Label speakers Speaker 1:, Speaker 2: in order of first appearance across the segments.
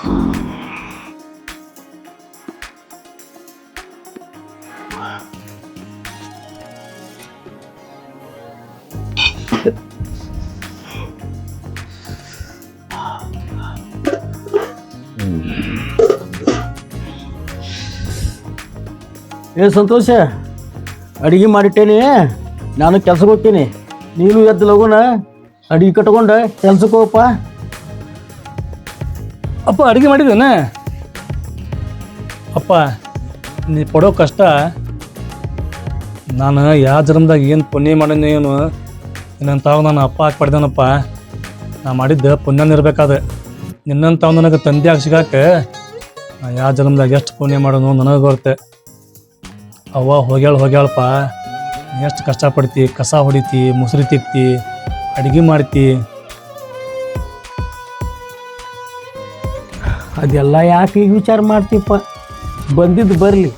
Speaker 1: ಏ ಸಂತೋಷ, ಅಡಿಗೆ ಮಾಡಿಟ್ಟೇನಿ, ನಾನು ಕೆಲ್ಸಕ್ಕೆ ಹೋಗ್ತೀನಿ. ನೀನು ಎದ್ದು ಲಗುನ ಅಡಿಗೆ ಕಟ್ಕೊಂಡು ಕೆಲ್ಸಕ್ಕೆ ಹೋಗಪ್ಪ.
Speaker 2: ಅಪ್ಪ ಅಡುಗೆ ಮಾಡಿದ್ದೇನೆ ಅಪ್ಪ. ನೀ ಪಡೋ ಕಷ್ಟ ನಾನು ಯಾವ ಜನ್ಮದಾಗ ಏನು ಪುಣ್ಯ ಮಾಡೀನಿ ಏನು ನಿನ್ನಂತಾವ ನಾನು ಅಪ್ಪ ಹಾಕಿ ಪಡ್ದೇನಪ್ಪ. ನಾ ಮಾಡಿದ್ದೆ ಪುಣ್ಯನ ಇರಬೇಕಾದ. ನಿನ್ನಂತಾವ ನನಗೆ ತಂದೆ ಆಗಿ ಸಿಗಾಕೆ ನಾ ಯಾವ ಜನ್ಮದಾಗ ಎಷ್ಟು ಪುಣ್ಯ ಮಾಡೋನು ನನಗೆ ಬರುತ್ತೆ. ಅವ್ವ ಹೋಗ್ಯಾಳಪ್ಪ, ಎಷ್ಟು ಕಷ್ಟಪಡ್ತಿ, ಕಸ ಹೊಡಿತಿ, ಮುಸುರಿ ತಿಕ್ತಿ, ಅಡುಗೆ ಮಾಡ್ತಿ.
Speaker 1: ಅದೆಲ್ಲ ಯಾಕೆ ಈಗ ವಿಚಾರ ಮಾಡ್ತೀಪ್ಪ? ಬಂದಿದ್ದು ಬರಲಿ,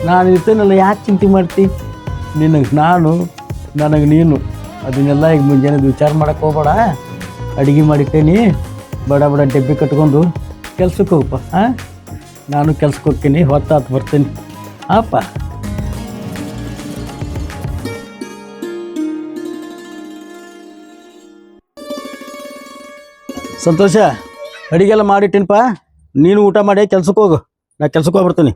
Speaker 1: ನಾನು ಇರ್ತೇನಲ್ಲ, ಯಾಕೆ ಚಿಂತೆ ಮಾಡ್ತಿ? ನಿನಗೆ ನಾನು, ನನಗೆ ನೀನು, ಅದನ್ನೆಲ್ಲ ಈಗ ಮುಂಜಾನೆ ವಿಚಾರ ಮಾಡಕ್ಕೆ ಹೋಗ್ಬೇಡ. ಅಡುಗೆ ಮಾಡಿಟ್ಟೇನಿ, ಬಡ ಬಡ ಡಬ್ಬಿ ಕಟ್ಕೊಂಡು ಕೆಲ್ಸಕ್ಕೆ ಹೋಗಪ್ಪ. ಹಾಂ, ನಾನು ಕೆಲ್ಸಕ್ಕೆ ಹೋಗ್ತೀನಿ, ಹೊತ್ತಾತು ಬರ್ತೀನಿ. ಹಾಂಪ್ಪ. ಸಂತೋಷ, ಅಡಿಗೆಲ್ಲ ಮಾಡಿಟ್ಟಿನಪ್ಪ, ನೀನು ಊಟ ಮಾಡಿ ಕೆಲ್ಸಕ್ಕೆ ಹೋಗು. ನಾ ಕೆಲ್ಸಕ್ಕೆ ಹೋಗ್ಬರ್ತೀನಿ.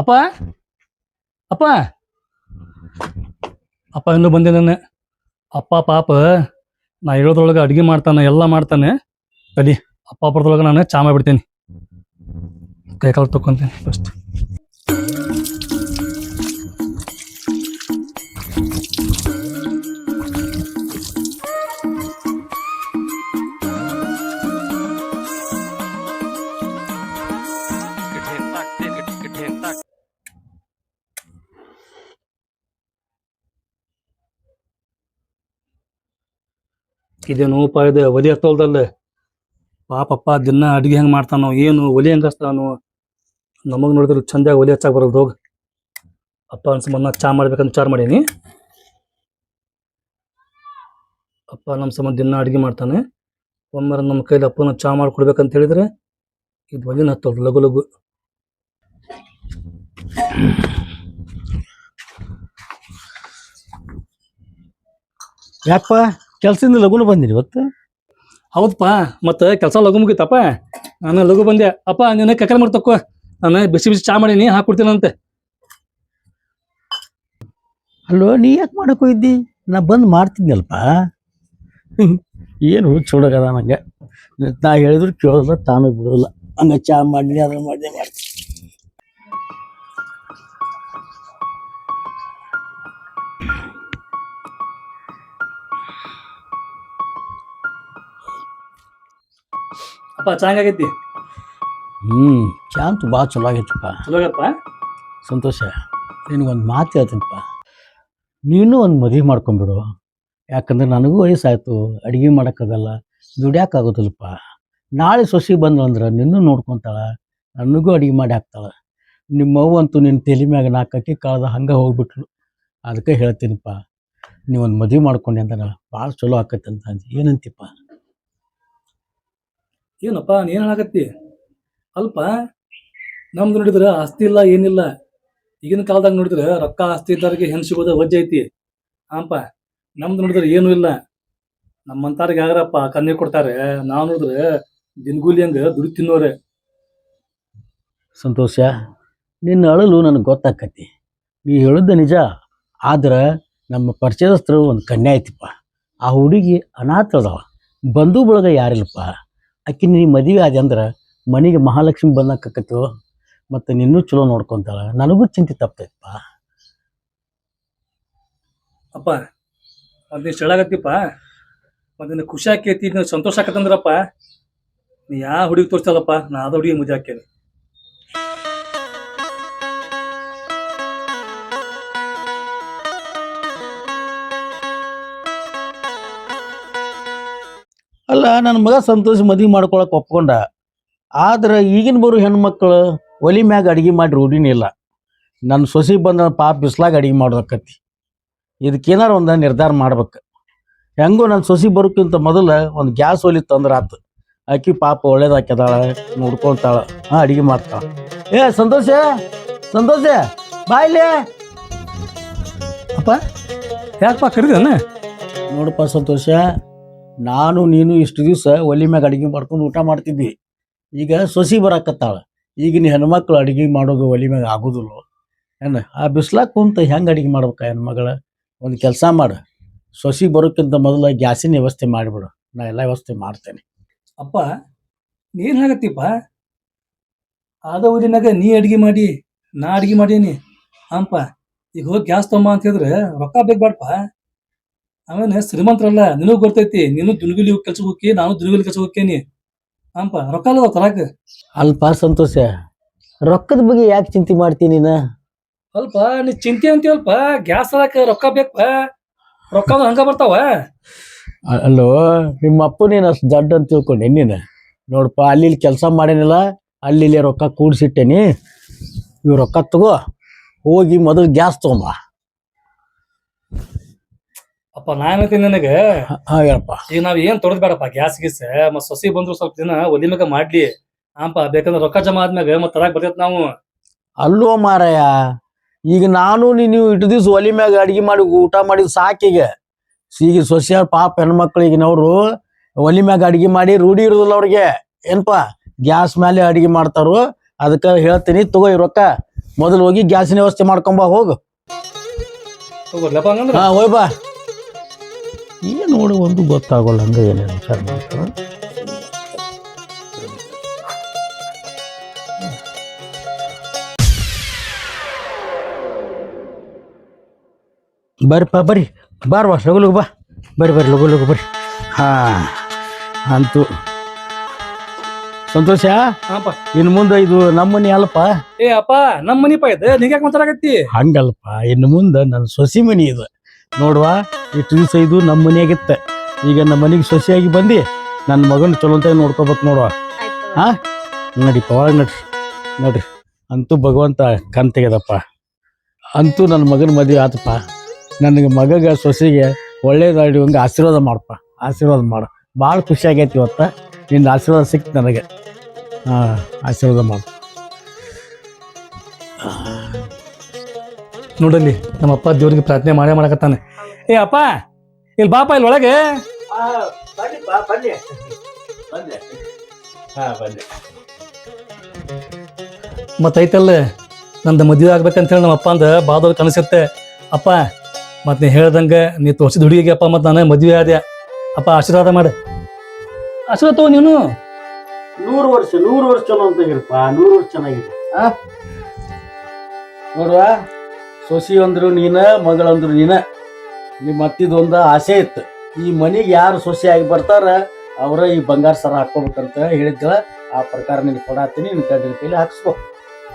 Speaker 2: ಅಪ್ಪ ಅಪ್ಪ ಅಪ್ಪ ಇನ್ನೂ ಬಂದಿದ್ದಾನೆ. ಅಪ್ಪ ಪಾಪ ನಾ ಹೇಳೋದ್ರೊಳಗೆ ಅಡುಗೆ ಮಾಡ್ತಾನೆ, ಎಲ್ಲ ಮಾಡ್ತಾನೆ. ತಡಿ, ಅಪ್ಪ ಬರೋದ್ರೊಳಗೆ ನಾನು ಚಾ ಮಾಡಿಬಿಡ್ತೀನಿ. ಕೈಕಾಲು ತೊಗೊಂತೀನಿ ಫಸ್ಟ್. ಇದೇನು ಇದು ಒಲಿ ಹತ್ತೋಲ್ದಲ್ಲ. ಪಾಪಪ್ಪ ದಿನ ಅಡುಗೆ ಹೆಂಗೆ ಮಾಡ್ತಾನೋ ಏನು, ಒಲಿ ಹೆಂಗೆ ಹಚ್ತಾನೋ. ನಮಗೆ ನೋಡಿದ್ರೆ ಚಂದಾಗಿ ಒಲಿ ಹಚ್ಚಾಕ ಬರೋದು. ಹೋಗಿ ಅಪ್ಪ ಸಂಬಂಧ ಚಾ ಮಾಡ್ಬೇಕಂತ ವಿಚಾರ ಮಾಡೀನಿ. ಅಪ್ಪ ನಮ್ಮ ಸಂಬಂಧ ದಿನ ಅಡುಗೆ ಮಾಡ್ತಾನೆ. ಒಮ್ಮೆ ನಮ್ಮ ಕೈಲಿ ಅಪ್ಪನ ಚಾ ಮಾಡಿಕೊಡ್ಬೇಕಂತ ಹೇಳಿದ್ರೆ ಇದು ಒಲಿನ ಹತ್ತೋದು ಲಘು ಲಘು.
Speaker 1: ಯಾಕಪ್ಪ ಕೆಲ್ಸದಿಂದ ಲಗುನ ಬಂದಿರಿ ಇವತ್ತು?
Speaker 2: ಹೌದಪ್ಪ, ಮತ್ತು ಕೆಲಸ ಲಘು ಮುಗಿತಪ್ಪ. ನಾನು ಲಘು ಬಂದೆ. ಅಪ್ಪ ನೀನು ಕಕ್ಕಲ್ ಮಾಡಿ ತಕ್ಕೋ, ನಾನು ಬಿಸಿ ಬಿಸಿ ಚಾ ಮಾಡೀನಿ, ಹಾಕ್ಕೊಡ್ತೀನಂತೆ.
Speaker 1: ಅಲ್ಲೋ, ನೀ ಯಾಕೆ ಮಾಡಕ್ಕೆ ಹೋಗಿದ್ದಿ? ನಾ ಬಂದು ಮಾಡ್ತಿದ್ನಲ್ಪ. ಏನು ಹುಚ್ಚುಡಗದ ನಂಗೆ. ನಾ ಹೇಳಿದ್ರು ಕೇಳೋಲ್ಲ, ತಾನು ಬಿಡೋಲ್ಲ. ಹಂಗೆ ಚಾ ಮಾಡಿ ಅದನ್ನು ಮಾಡಿ ಮಾಡ್ತೀನಿ.
Speaker 2: ಅಪ್ಪ ಚಾ ಹೆಂಗಾಗೈತಿ?
Speaker 1: ಚಾ ಅಂತೂ ಭಾಳ ಚಲೋ ಆಗೈತಪ್ಪ.
Speaker 2: ಚಲೋ ಆಗಪ್ಪ.
Speaker 1: ಸಂತೋಷ, ನಿನಗೊಂದು ಮಾತು ಹೇಳ್ತೀನಪ್ಪ. ನೀನು ಒಂದು ಮದುವೆ ಮಾಡ್ಕೊಂಬಿಡು. ಯಾಕಂದ್ರೆ ನನಗೂ ವಯಸ್ಸಾಯ್ತು, ಅಡುಗೆ ಮಾಡೋಕ್ಕಾಗಲ್ಲ, ದುಡ್ಯಾಕಾಗೋದಿಲ್ಲಪ್ಪ. ನಾಳೆ ಸೊಸಿ ಬಂದ್ರಂದ್ರೆ ನಿನ್ನೂ ನೋಡ್ಕೊತಾಳೆ, ನನಗೂ ಅಡುಗೆ ಮಾಡಿ ಹಾಕ್ತಾಳೆ. ನಿಮ್ಮವ್ವ ಅಂತೂ ನಿನ್ನ ತಲೆ ಮ್ಯಾಗ 4 ಅಕ್ಕಿ ಕಾಳ್ದ ಹಂಗೆ ಹೋಗ್ಬಿಟ್ಲು. ಅದಕ್ಕೆ ಹೇಳ್ತೀನಪ್ಪ, ನೀವೊಂದು ಮದುವೆ ಮಾಡ್ಕೊಂಡೆ ಅಂದ್ರೆ ಭಾಳ ಚಲೋ ಆಕೈತೆ ಅಂತ ಅಂದು. ಏನಂತಿಪ್ಪ?
Speaker 2: ಏನಪ್ಪ ನೀನು ಹೇಳಾಕತ್ತಿ? ಅಲ್ಪ, ನಮ್ದು ನೋಡಿದ್ರೆ ಆಸ್ತಿ ಇಲ್ಲ, ಏನಿಲ್ಲ. ಈಗಿನ ಕಾಲದಾಗ ನೋಡಿದ್ರೆ ರೊಕ್ಕ ಆಸ್ತಿ ಇದ್ದವ್ರಿಗೆ ಹೆಣ್ಣು ಸಿಗೋದ ವಜ್ಜೆ ಐತಿ. ಹಾಂಪ, ನಮ್ದು ನೋಡಿದ್ರೆ ಏನೂ ಇಲ್ಲ. ನಮ್ಮಂತಾರಿಗೆ ಯಾರಪ್ಪ ಕನ್ನೆ ಕೊಡ್ತಾರೆ? ನಾವು ನೋಡಿದ್ರೆ ದಿನಗೂಲಿ ಹಂಗೆ ದುಡ್ಡು ತಿನ್ನೋರೆ.
Speaker 1: ಸಂತೋಷ, ನಿನ್ನ ಅಳಲು ನನಗೆ ಗೊತ್ತಾಕತಿ. ನೀ ಹೇಳಿದ್ದ ನಿಜ. ಆದ್ರೆ ನಮ್ಮ ಪರಿಚಯಸ್ಥರು ಒಂದು ಕನ್ಯೆ ಐತಿಪ್ಪ. ಆ ಹುಡುಗಿ ಅನಾಥದವ, ಬಂಧು ಬಳಗ ಯಾರಿಲ್ಲಪ್ಪ. ಆಕಿ ನೀ ಮದುವೆ ಆದ ಅಂದ್ರೆ ಮನೆಗೆ ಮಹಾಲಕ್ಷ್ಮಿ ಬಂದಾಕತ್ತು. ಮತ್ತು ನಿನ್ನೂ ಚಲೋ ನೋಡ್ಕೊತಾಳ, ನನಗೂ ಚಿಂತೆ ತಪ್ತೈತಪ್ಪ.
Speaker 2: ಅಪ್ಪ ಅದು ಇಷ್ಟು ಹೇಳಾಕತ್ತಿಪ್ಪ, ಮತ್ತು ಖುಷಿ ಆಕೈತಿ, ಸಂತೋಷ ಆಕತ್ತಂದ್ರಪ್ಪ. ನೀ ಯಾವ ಹುಡುಗಿ ತೋರಿಸ್ತಲ್ಲಪ್ಪ, ನಾ ಅದ ಹುಡುಗಿ ಮದುವೆ ಹಾಕೇನಿ.
Speaker 1: ಅಲ್ಲ ನನ್ನ ಮಗ ಸಂತೋಷ್ ಮದುವೆ ಮಾಡ್ಕೊಳಕ್ ಒಪ್ಕೊಂಡ. ಆದ್ರೆ ಈಗಿನ ಬರೋ ಹೆಣ್ಮಕ್ಳು ಒಲಿ ಮ್ಯಾಗ ಅಡಿಗೆ ಮಾಡಿ ರೂಢಿನೇ ಇಲ್ಲ. ನನ್ನ ಸೊಸಿ ಬಂದ ಪಾಪ ಬಿಸ್ಲಾಗ ಅಡಿಗೆ ಮಾಡೋದಕ್ಕತಿ. ಇದಕ್ಕೇನಾರ ಒಂದು ನಿರ್ಧಾರ ಮಾಡ್ಬೇಕು. ಹೆಂಗೋ ನನ್ನ ಸೊಸಿ ಬರೋಕ್ಕಿಂತ ಮೊದಲು ಒಂದು ಗ್ಯಾಸ್ ಒಲಿ ತಂದ್ರೆ ಆತು. ಆಕಿ ಪಾಪ ಒಳ್ಳೇದಾಕ್ಯದಾಳ, ನೋಡ್ಕೊತಾಳ, ಅಡಿಗೆ ಮಾಡ್ತಾಳ. ಸಂತೋಷ ಸಂತೋಷ ಬಾಯ್ಲೆ.
Speaker 2: ಅಪ್ಪ ಯಾಕಪ್ಪ ಕರೀದನ?
Speaker 1: ನೋಡಪ್ಪ ಸಂತೋಷ, ನಾನು ನೀನು ಇಷ್ಟು ದಿವಸ ಒಲಿ ಮ್ಯಾಗ ಅಡಿಗೆ ಮಾಡ್ಕೊಂಡು ಊಟ ಮಾಡ್ತಿದ್ವಿ. ಈಗ ಸೊಸಿ ಬರಾಕತ್ತಾಳ. ಈಗಿನ ಹೆಣ್ಮಕ್ಳು ಅಡಿಗೆ ಮಾಡೋದು ಒಲಿ ಮ್ಯಾಗ ಆಗೋದಿಲ್ಲ ಏನು? ಆ ಬಿಸ್ಲಾಗ ಕುಂತ ಹೆಂಗೆ ಅಡಿಗೆ ಮಾಡ್ಬೇಕ ಹೆಣ್ಮಗಳ? ಒಂದು ಕೆಲಸ ಮಾಡು, ಸೊಸಿ ಬರೋಕ್ಕಿಂತ ಮೊದಲು ಗ್ಯಾಸಿನ ವ್ಯವಸ್ಥೆ ಮಾಡಿಬಿಡು. ನಾ ಎಲ್ಲ ವ್ಯವಸ್ಥೆ ಮಾಡ್ತೇನೆ.
Speaker 2: ಅಪ್ಪ ನೀನ್ ಹಾಗತ್ತಿಪ್ಪ, ಆದ ಊರಿನಾಗ ನೀ ಅಡಿಗೆ ಮಾಡಿ ನಾ ಅಡಿಗೆ ಮಾಡೀನಿ ಅಂಪ. ಈಗ ಹೋಗಿ ಗ್ಯಾಸ್ ತೊಂಬ ಅಂತ ಹೇಳಿದ್ರೆ ರೊಕ್ಕ ಬೇಕು ಬಾಡಪ್ಪ. ಆಮೇಲೆ ಶ್ರೀಮಂತರಲ್ಲ, ನಿನಗ್ ಗೊತ್ತೈತಿ. ನೀನು ದುನ್ಗುಲಿ ಕೆಲ್ಸಕ್ಕೆ ಹೋಗಿ, ನಾನು ದುನ್ಗುಲಿ ಕೆಲ್ಸಕ್ಕೆ ಹೋಗ್ತೇನಿ ಅಂಪ. ರೊಕ್ಕ ಅಲ್ಲ ತರಾಕ.
Speaker 1: ಅಲ್ಪ ಸಂತೋಷ, ರೊಕ್ಕದ ಬಗ್ಗೆ ಯಾಕೆ ಚಿಂತೆ ಮಾಡ್ತೀನಿ ನೀನು?
Speaker 2: ಅಲ್ಪ ನೀ ಚಿಂತೆ ಅಂತೀವಲ್ಪ, ಗ್ಯಾಸ್ ತರಾಕ ರೊಕ್ಕ ಬೇಕಪ್ಪ. ರೊಕ್ಕ ಹಂಗ ಬರ್ತಾವ.
Speaker 1: ಅಲ್ಲೋ, ನಿಮ್ಮ ಅಪ್ಪ ನೀನು ಅಷ್ಟು ದೊಡ್ಡ ಅಂತ ತಿಳ್ಕೊಂಡೆ ನೀನು. ನೋಡಪ್ಪ, ಅಲ್ಲಿ ಕೆಲಸ ಮಾಡೇನಿಲ್ಲ, ಅಲ್ಲಿ ರೊಕ್ಕ ಕೂಡಿಸಿಟ್ಟೇನಿ. ಇವು ರೊಕ್ಕ ತಗೋ, ಹೋಗಿ ಮೊದಲು ಗ್ಯಾಸ್ ತೊಗೊಂಬ.
Speaker 2: ಅಪ್ಪ ನಾ ಏನಂತೀನಿ ನನಗೆ,
Speaker 1: ಹೇಳಪ್ಪ.
Speaker 2: ಈಗ ನಾವ್ ಏನ್ ತೊಡದ್ ಬೇಡಪ್ಪ ಗ್ಯಾಸ್ ಗೀಸ್. ಮತ್ ಸೊಸಿ ಬಂದ್ರು ಸ್ವಲ್ಪ ದಿನ ಒಲಿ ಮ್ಯಾಗ ಮಾಡ್ಲಿ ಅಂಪ. ಬೇಕಂದ್ರೆ ರೊಕ್ಕ ಜಮಾ ಆದ್ಮ್ಯಾಗ ಮತ್ ತರಾಕ್ ಬರ್ತೈತ್ ನಾವು.
Speaker 1: ಅಲ್ಲೋ ಮಾರಾಯ, ಈಗ ನಾನು ನೀನು ಇಟ್ಟು ದಿವ್ಸ ಒಲಿ ಮ್ಯಾಗ ಅಡಿಗೆ ಮಾಡಿ ಊಟ ಮಾಡಿದ್ ಸಾಕೀಗ. ಈಗ ಸೊಸೆಯ ಪಾಪ ಹೆಣ್ಮಕ್ಳಿಗಿನವರು ಒಲಿ ಮ್ಯಾಗ ಅಡಿಗೆ ಮಾಡಿ ರೂಢಿ ಇರೋದಿಲ್ಲ ಅವ್ರಿಗೆ. ಏನಪ್ಪ, ಗ್ಯಾಸ್ ಮೇಲೆ ಅಡಿಗೆ ಮಾಡ್ತಾರೋ. ಅದಕ್ಕೆ ಹೇಳ್ತೀನಿ, ತಗೋ ಈ ರೊಕ್ಕ, ಮೊದಲು ಹೋಗಿ ಗ್ಯಾಸಿನ ವ್ಯವಸ್ಥೆ ಮಾಡ್ಕೊಂಬ. ಹೋಗು. ಹಾ, ಹೋಯ್ ಬಾ. ಏನು ನೋಡು, ಒಂದು ಗೊತ್ತಾಗೋಲ್ಲ ಹಂಗ ಏನೇನು ವಿಚಾರ ಮಾಡ್ತಾರ. ಬರ್ರಿಪ್ಪ ಬರ್ರಿ, ಬಾರ್ವಾ ಲಗು ಲಗು ಬಾ. ಬರ್ರಿ ಬರ್ರಿ, ಲಗು ಲಗು ಬರ್ರಿ. ಹಾ ಅಂತೂ ಸಂತೋಷ. ಇನ್ನು ಮುಂದೆ ಇದು ನಮ್ಮ ಮನೆ ಅಲ್ಪ.
Speaker 2: ಏ ಅಪ್ಪ, ನಮ್ಮ ಮನಿ ಪ ಇದು, ನೀಗ್ಯಾಕ ಮಾತಾಡಕತ್ತಿ?
Speaker 1: ಹಂಗಲ್ಪ, ಇನ್ನು ಮುಂದೆ ನನ್ನ ಸೊಸಿ ಮನಿ ಇದು ನೋಡುವ. ಇಷ್ಟು ದಿವಸ ಇದು ನಮ್ಮ ಮನೆಯಾಗಿತ್ತ. ಈಗ ನಮ್ಮ ಮನೆಗೆ ಸೊಸೆಯಾಗಿ ಬಂದು ನನ್ನ ಮಗನ ಚಲೋಂತಾಗಿ ನೋಡ್ಕೋಬೇಕು ನೋಡುವ. ಹಾ, ನಡಿಪ್ಪ ಒಳಗೆ ನಡ್ರಿ. ನೋಡ್ರಿ, ಅಂತೂ ಭಗವಂತ ಕಣ್ ತೆಗೆದಪ್ಪ. ಅಂತೂ ನನ್ನ ಮಗನ ಮದುವೆ ಆತಪ್ಪ. ನನಗೆ ಮಗಗೆ ಸೊಸೆಗೆ ಒಳ್ಳೇದಾಡಿ ಹಂಗೆ ಆಶೀರ್ವಾದ ಮಾಡಪ್ಪ. ಆಶೀರ್ವಾದ ಮಾಡು. ಭಾಳ ಖುಷಿ ಆಗೈತಿ ಇವತ್ತು. ನಿನ್ನ ಆಶೀರ್ವಾದ ಸಿಕ್ತು ನನಗೆ. ಹಾಂ, ಆಶೀರ್ವಾದ ಮಾಡು.
Speaker 2: ನೋಡಲ್ಲಿ ನಮ್ಮಪ್ಪ ದೇವ್ರಿಗೆ ಪ್ರಾರ್ಥನೆ ಮಾಡಕತ್ತಾನೆ. ಏ ಅಪ್ಪ, ಇಲ್ಲಿ ಬಾಪ, ಇಲ್ಲಿ ಒಳಗೆ. ಮತ್ತೈತಲ್ಲ, ನಂದು ಮದುವೆ ಆಗ್ಬೇಕಂತೇಳಿ ನಮ್ಮ ಅಪ್ಪ ಅಂದ ಬಾದವ್ರು ಕನಸತ್ತೆ. ಅಪ್ಪ ಮತ್ ನೀ ಹೇಳ್ದಂಗ ನೀ ತೋರ್ಸಿದ ಹುಡುಗಿಗೆ ಅಪ್ಪ ಮತ್ ನಾನು ಮದುವೆ ಆದ್ಯ. ಅಪ್ಪ ಆಶೀರ್ವಾದ ಮಾಡ. ಆಶೀರ್ವಾದ ತಗೋ ನೀನು.
Speaker 1: 100 ವರ್ಷ ಚಲೋ ಅಂತಾಗಿರಪ್ಪ. 100 ವರ್ಷ ಚೆನ್ನಾಗಿದೆ. ನೋಡುವ, ಸೊಸಿ ಅಂದ್ರು ನೀನ, ಮಗಳಂದ್ರು ನೀನ. ನಿಮ್ಮ ಅತ್ತಿದೊಂದು ಆಸೆ ಇತ್ತು, ಈ ಮನೆಗೆ ಯಾರು ಸೊಸೆ ಆಗಿ ಬರ್ತಾರ ಅವರ ಈ ಬಂಗಾರ ಸರ ಹಾಕೋಬೇಕಂತ ಹೇಳಿದ್ದ. ಆ ಪ್ರಕಾರ ನಿನ್ ಕೊಡಾತೀನಿ, ನಿನ್ ಕೈಲಿ ಹಾಕಿಸ್ಕೋ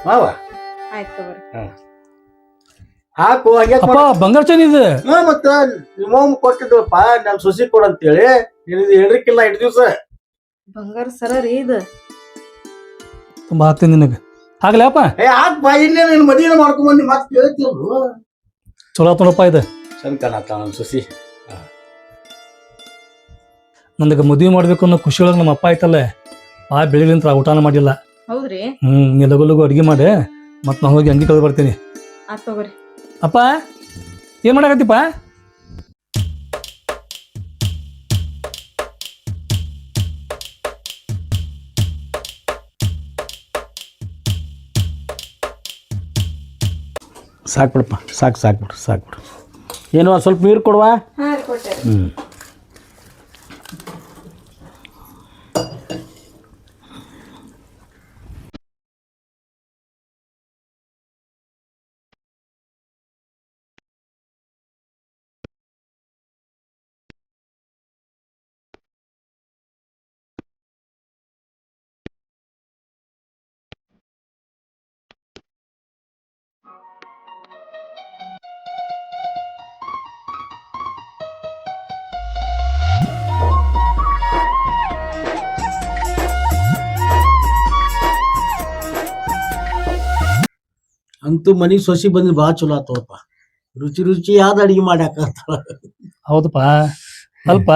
Speaker 1: ಮಾವ. ಹಾಕು.
Speaker 2: ಅಪ್ಪ ಬಂಗಾರ ಚೈನ್ ಇದೆ.
Speaker 1: ಮತ್ತ ನಿಮ್ಮ ಕೊಟ್ಟಿದ್ವಪ್ಪ, ನಮ್ ಸೊಸಿ ಕೊಡಂತೇಳಿ. ಹೇಳ್ರಿಕಿಲ್ಲ 8 ದಿವಸ.
Speaker 3: ಬಂಗಾರ ಸರ ರೀ ಇದು.
Speaker 2: ತುಂಬಾ ಹಾಕ್ತೀನಿ ನಿನಗೆ. ಆಗ್ಲೇ ಅಪ್ಪ.
Speaker 1: ಹಾಕ್ಪ, ಇನ್ನೇನು ಮದುವೆ ಮಾಡ್ಕೊಂಬಂದು ಮತ್ತೆ ಹೇಳ್ತೀವ್ರು.
Speaker 2: ಚಲೋ ತೊಳಪ್ಪ ಇದು.
Speaker 1: ಚಂದ ಕಾಣತ್ತ ನಮ್ಮ ಸೊಸಿ.
Speaker 2: ನನಗೆ ಮದುವೆ ಮಾಡ್ಬೇಕು ಅನ್ನೋ ಖುಷಿ ಒಳಗೆ ನಮ್ಮ ಅಪ್ಪ ಆಯ್ತಲ್ಲ, ಬೆಳಿಗ್ಲಿಂತ ಊಟನ ಮಾಡಿಲ್ಲ.
Speaker 3: ಹೌದ್ರಿ?
Speaker 2: ನೀ ಲಗು ಲಗು ಅಡಿಗೆ ಮಾಡಿ ಮತ್ ನಾ ಹೋಗಿ ಅಂಗಿ ಕಳೆದು ಬರ್ತೀನಿ.
Speaker 3: ತಗೋರಿ.
Speaker 2: ಅಪ್ಪ ಏನ್ ಮಾಡಕತ್ತಿಪ್ಪ?
Speaker 1: ಸಾಕ್ಬಿಡಪ್ಪ, ಸಾಕ್ಬಿಡು. ಏನು ಸ್ವಲ್ಪ ನೀರು ಕೊಡುವ. ಅಂತೂ ಮನಿಗೆ ಸೊಸಿ ಬಂದು ಭಾಳ ಚಲೋ ಆತವಪ್ಪ. ರುಚಿ ರುಚಿ ಯಾವ್ದು ಅಡಿಗೆ ಮಾಡ್ಯಾಕ
Speaker 2: ಹೌದಪ್ಪ. ಅಲ್ಪ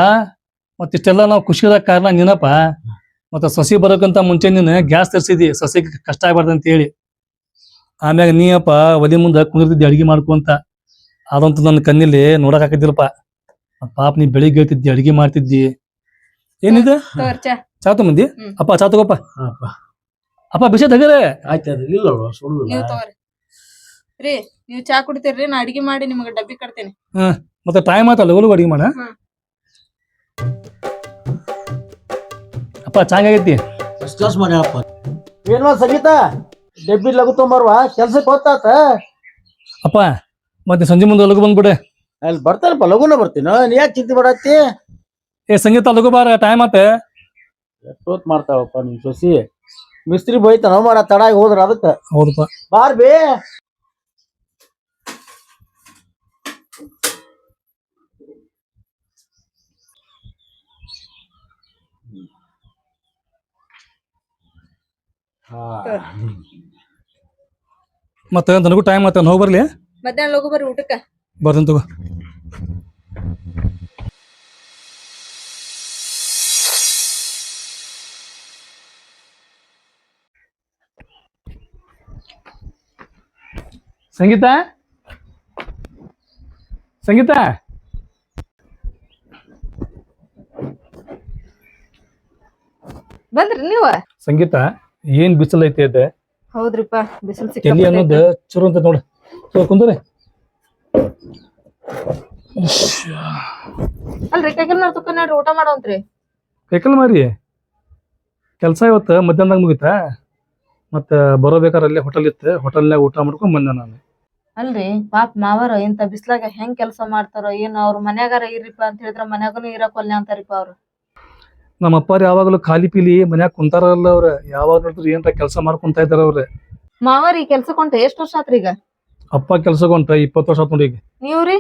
Speaker 2: ಮತ್ತೆ ಇಷ್ಟೆಲ್ಲ ನಾವು ಖುಷಿಯಾದ ಕಾರಣ ನೀನಪ್ಪ. ಮತ್ತೆ ಸಸಿ ಬರೋಕ್ಕಿಂತ ಮುಂಚೆ ನೀನು ಗ್ಯಾಸ್ ತರಿಸಿದಿ ಸಸಿಗೆ ಕಷ್ಟ ಆಗ್ಬಾರ್ದು ಅಂತ ಹೇಳಿ. ಆಮ್ಯಾಗ ನೀಯಪ್ಪ ಒಲಿ ಮುಂದೆ ಕುಂದಿರ್ತಿದ್ದಿ ಅಡಿಗೆ ಮಾಡ್ಕೊಂತ. ಅದಂತೂ ನನ್ನ ಕಣ್ಣಿಲ್ಲಿ ನೋಡಕ್ ಹಾಕಿದ್ದಿಲ್ಲಪ್ಪ. ಪಾಪ ನೀ ಬೆಳಿಗ್ಗೆ ಹೇಳ್ತಿದ್ದಿ ಅಡಿಗೆ ಮಾಡ್ತಿದ್ದಿ. ಏನಿದೆ
Speaker 3: ತಗೋರಿ ಚಾ.
Speaker 2: ಚಾ ತಗೊಂಬಂದಿ? ಅಪ್ಪ ಚಾ ತಗೋಪ್ಪ. ಅಪ್ಪ ಬಿಸಿ ತಗರೆ.
Speaker 1: ಆಯ್ತು ಅದು ಇಲ್ಲ ಸುಳ್ಳು.
Speaker 3: ನೀವ್ ತಗೋರಿ ರೀ. ನೀವ್ ಚಾ ಕುಡಿತೀರ್ರಿ, ನಾ ಅಡಿಗೆ ಮಾಡಿ ನಿಮಗ ಡಬ್ಬಿ ಕಟ್ತೇನೆ.
Speaker 2: ಮತ್ತೆ ಟೈಮ್ ಆಯ್ತಲ್ಲ ಒಲಗು ಅಡಿಗೆ ಮಾಡ. ಅಪ್ಪ ಚಾ ಆಗೈತಿ.
Speaker 1: First class ಮಾಡ್ಯಾಳಪ್ಪ. ಏನ್ವಾ ಸಂಗೀತ, ಡಬ್ಬಿ ಲಘು ತೊಂಬರ್ವ, ಕೆಲ್ಸಕ್ಕೆ ಹೊತ್ತಾತ.
Speaker 2: ಅಪ್ಪ ಮತ್ತೆ ಸಂಜೆ ಮುಂದೆ ಲಘು ಬಂದ್ಬಿಡೆ.
Speaker 1: ಅಲ್ಲಿ ಬರ್ತಾನಪ್ಪ, ಲಘುನ ಬರ್ತೀನ. ನೀ ಯಾಕೆ ಚಿಂತೆ ಮಾಡತ್ತಿ?
Speaker 2: ಏ ಸಂಗೀತ ಲಘು ಬಾರ, ಟೈಮ್ ಆತ.
Speaker 1: ಎಷ್ಟೊತ್ ಮಾಡ್ತಾವಪ್ಪ ನಿಮ್ ಸೊಸಿ. ಮಿಸ್ತ್ರಿ ಬೈತಾನ ಮಾರ ತಡ ಆಗಿ ಹೋದ್ರ ಅದಕ್ಕ.
Speaker 2: ಹೌದಪ್ಪ.
Speaker 1: ಬಾರ್ ಬೇ.
Speaker 2: ಮತ್ತೆ ನನಗೂ ಟೈಮ್ ಆತ, ಹೋಗಿ ಬರ್ಲಿ.
Speaker 3: ಮಧ್ಯಾಹ್ನ ಲಗು ಬರ್ರಿ ಊಟಕ್ಕ.
Speaker 2: ಬರ್ತೀನಿ ತಗೋ. ಸಂಗೀತ, ಸಂಗೀತ,
Speaker 3: ಬಂದ್ರಿ ನೀವ?
Speaker 2: ಸಂಗೀತ ಏನ್ ಬಿಸಿಲು ಐತೆ ಇದೆ.
Speaker 3: ಹೌದ್ರಿಪ್ಪ, ಬಿಸಿಲು
Speaker 2: ಎಲ್ಲಿ
Speaker 3: ಸಿಕ್ಕ
Speaker 2: ಅನ್ನೋದು ಚುರು ಅಂತ ನೋಡು. ಕುಂದ್ರೆ
Speaker 3: ಅಲ್ರಿ ಕೈಕಲ್ ತುಕ್ಕ ನೋಡ್ರಿ ಊಟ ಮಾಡೋಂತ್ರಿ.
Speaker 2: ಕೈಕಲ್ ಮಾರಿ ಕೆಲಸ ಇವತ್ತು ಮಧ್ಯಾಹ್ನದಾಗ ಮುಗಿತಾ. ಮತ್ತೆ ಬರೋಬೇಕಾರ ಅಲ್ಲೇ ಹೋಟೆಲ್ ಇತ್ತು, ಹೋಟೆಲ್ನಾಗ ಊಟ ಮಾಡ್ಕೊಂಡ್ ಬಂದೆ ನಾನು.
Speaker 3: ಅಲ್ರಿ ಪಾಪ ಮಾವರ ಇಂತ ಬಿಸ್ಲಾಗ ಹೆಂಗ್ ಕೆಲಸ ಮಾಡ್ತಾರೋ ಏನು. ಅವ್ರ ಮನ್ಯಾಗಾರ ಇರ್ರಿಪ್ಪ ಅಂತ ಹೇಳಿದ್ರ ಮನ್ಯಾಗನು ಇರಕೊಲ್ಲ ಅಂತಾರಿಪ್ಪ ಅವ್ರು.
Speaker 2: ನಮ್ಮ ಅಪ್ಪಾರ ಯಾವಾಗಲೂ ಖಾಲಿ ಪೀಲಿ ಮನ್ಯಾಗ ಕುಂತಾರಲ್ಲ ಅವ್ರ. ಯಾವಾಗ ನೋಡಿದ್ರು ಏನ್ರ ಕೆಲಸ ಮಾಡ್ಕೊಂತ ಇದಾರ ಅವ್ರ.
Speaker 3: ಮಾವರ್ ಈ ಕೆಲ್ಸಕ್ ಹೊಂಟ ಎಷ್ಟ್ ವರ್ಷ ಆತ್ರಿ ಈಗ?
Speaker 2: ಅಪ್ಪ ಕೆಲ್ಸಕ್ಕೆ ಹೊಂಟ 20 ವರ್ಷ ಆತ್ ನೋಡಿ ಈಗ.
Speaker 3: ನೀವ್ರಿ?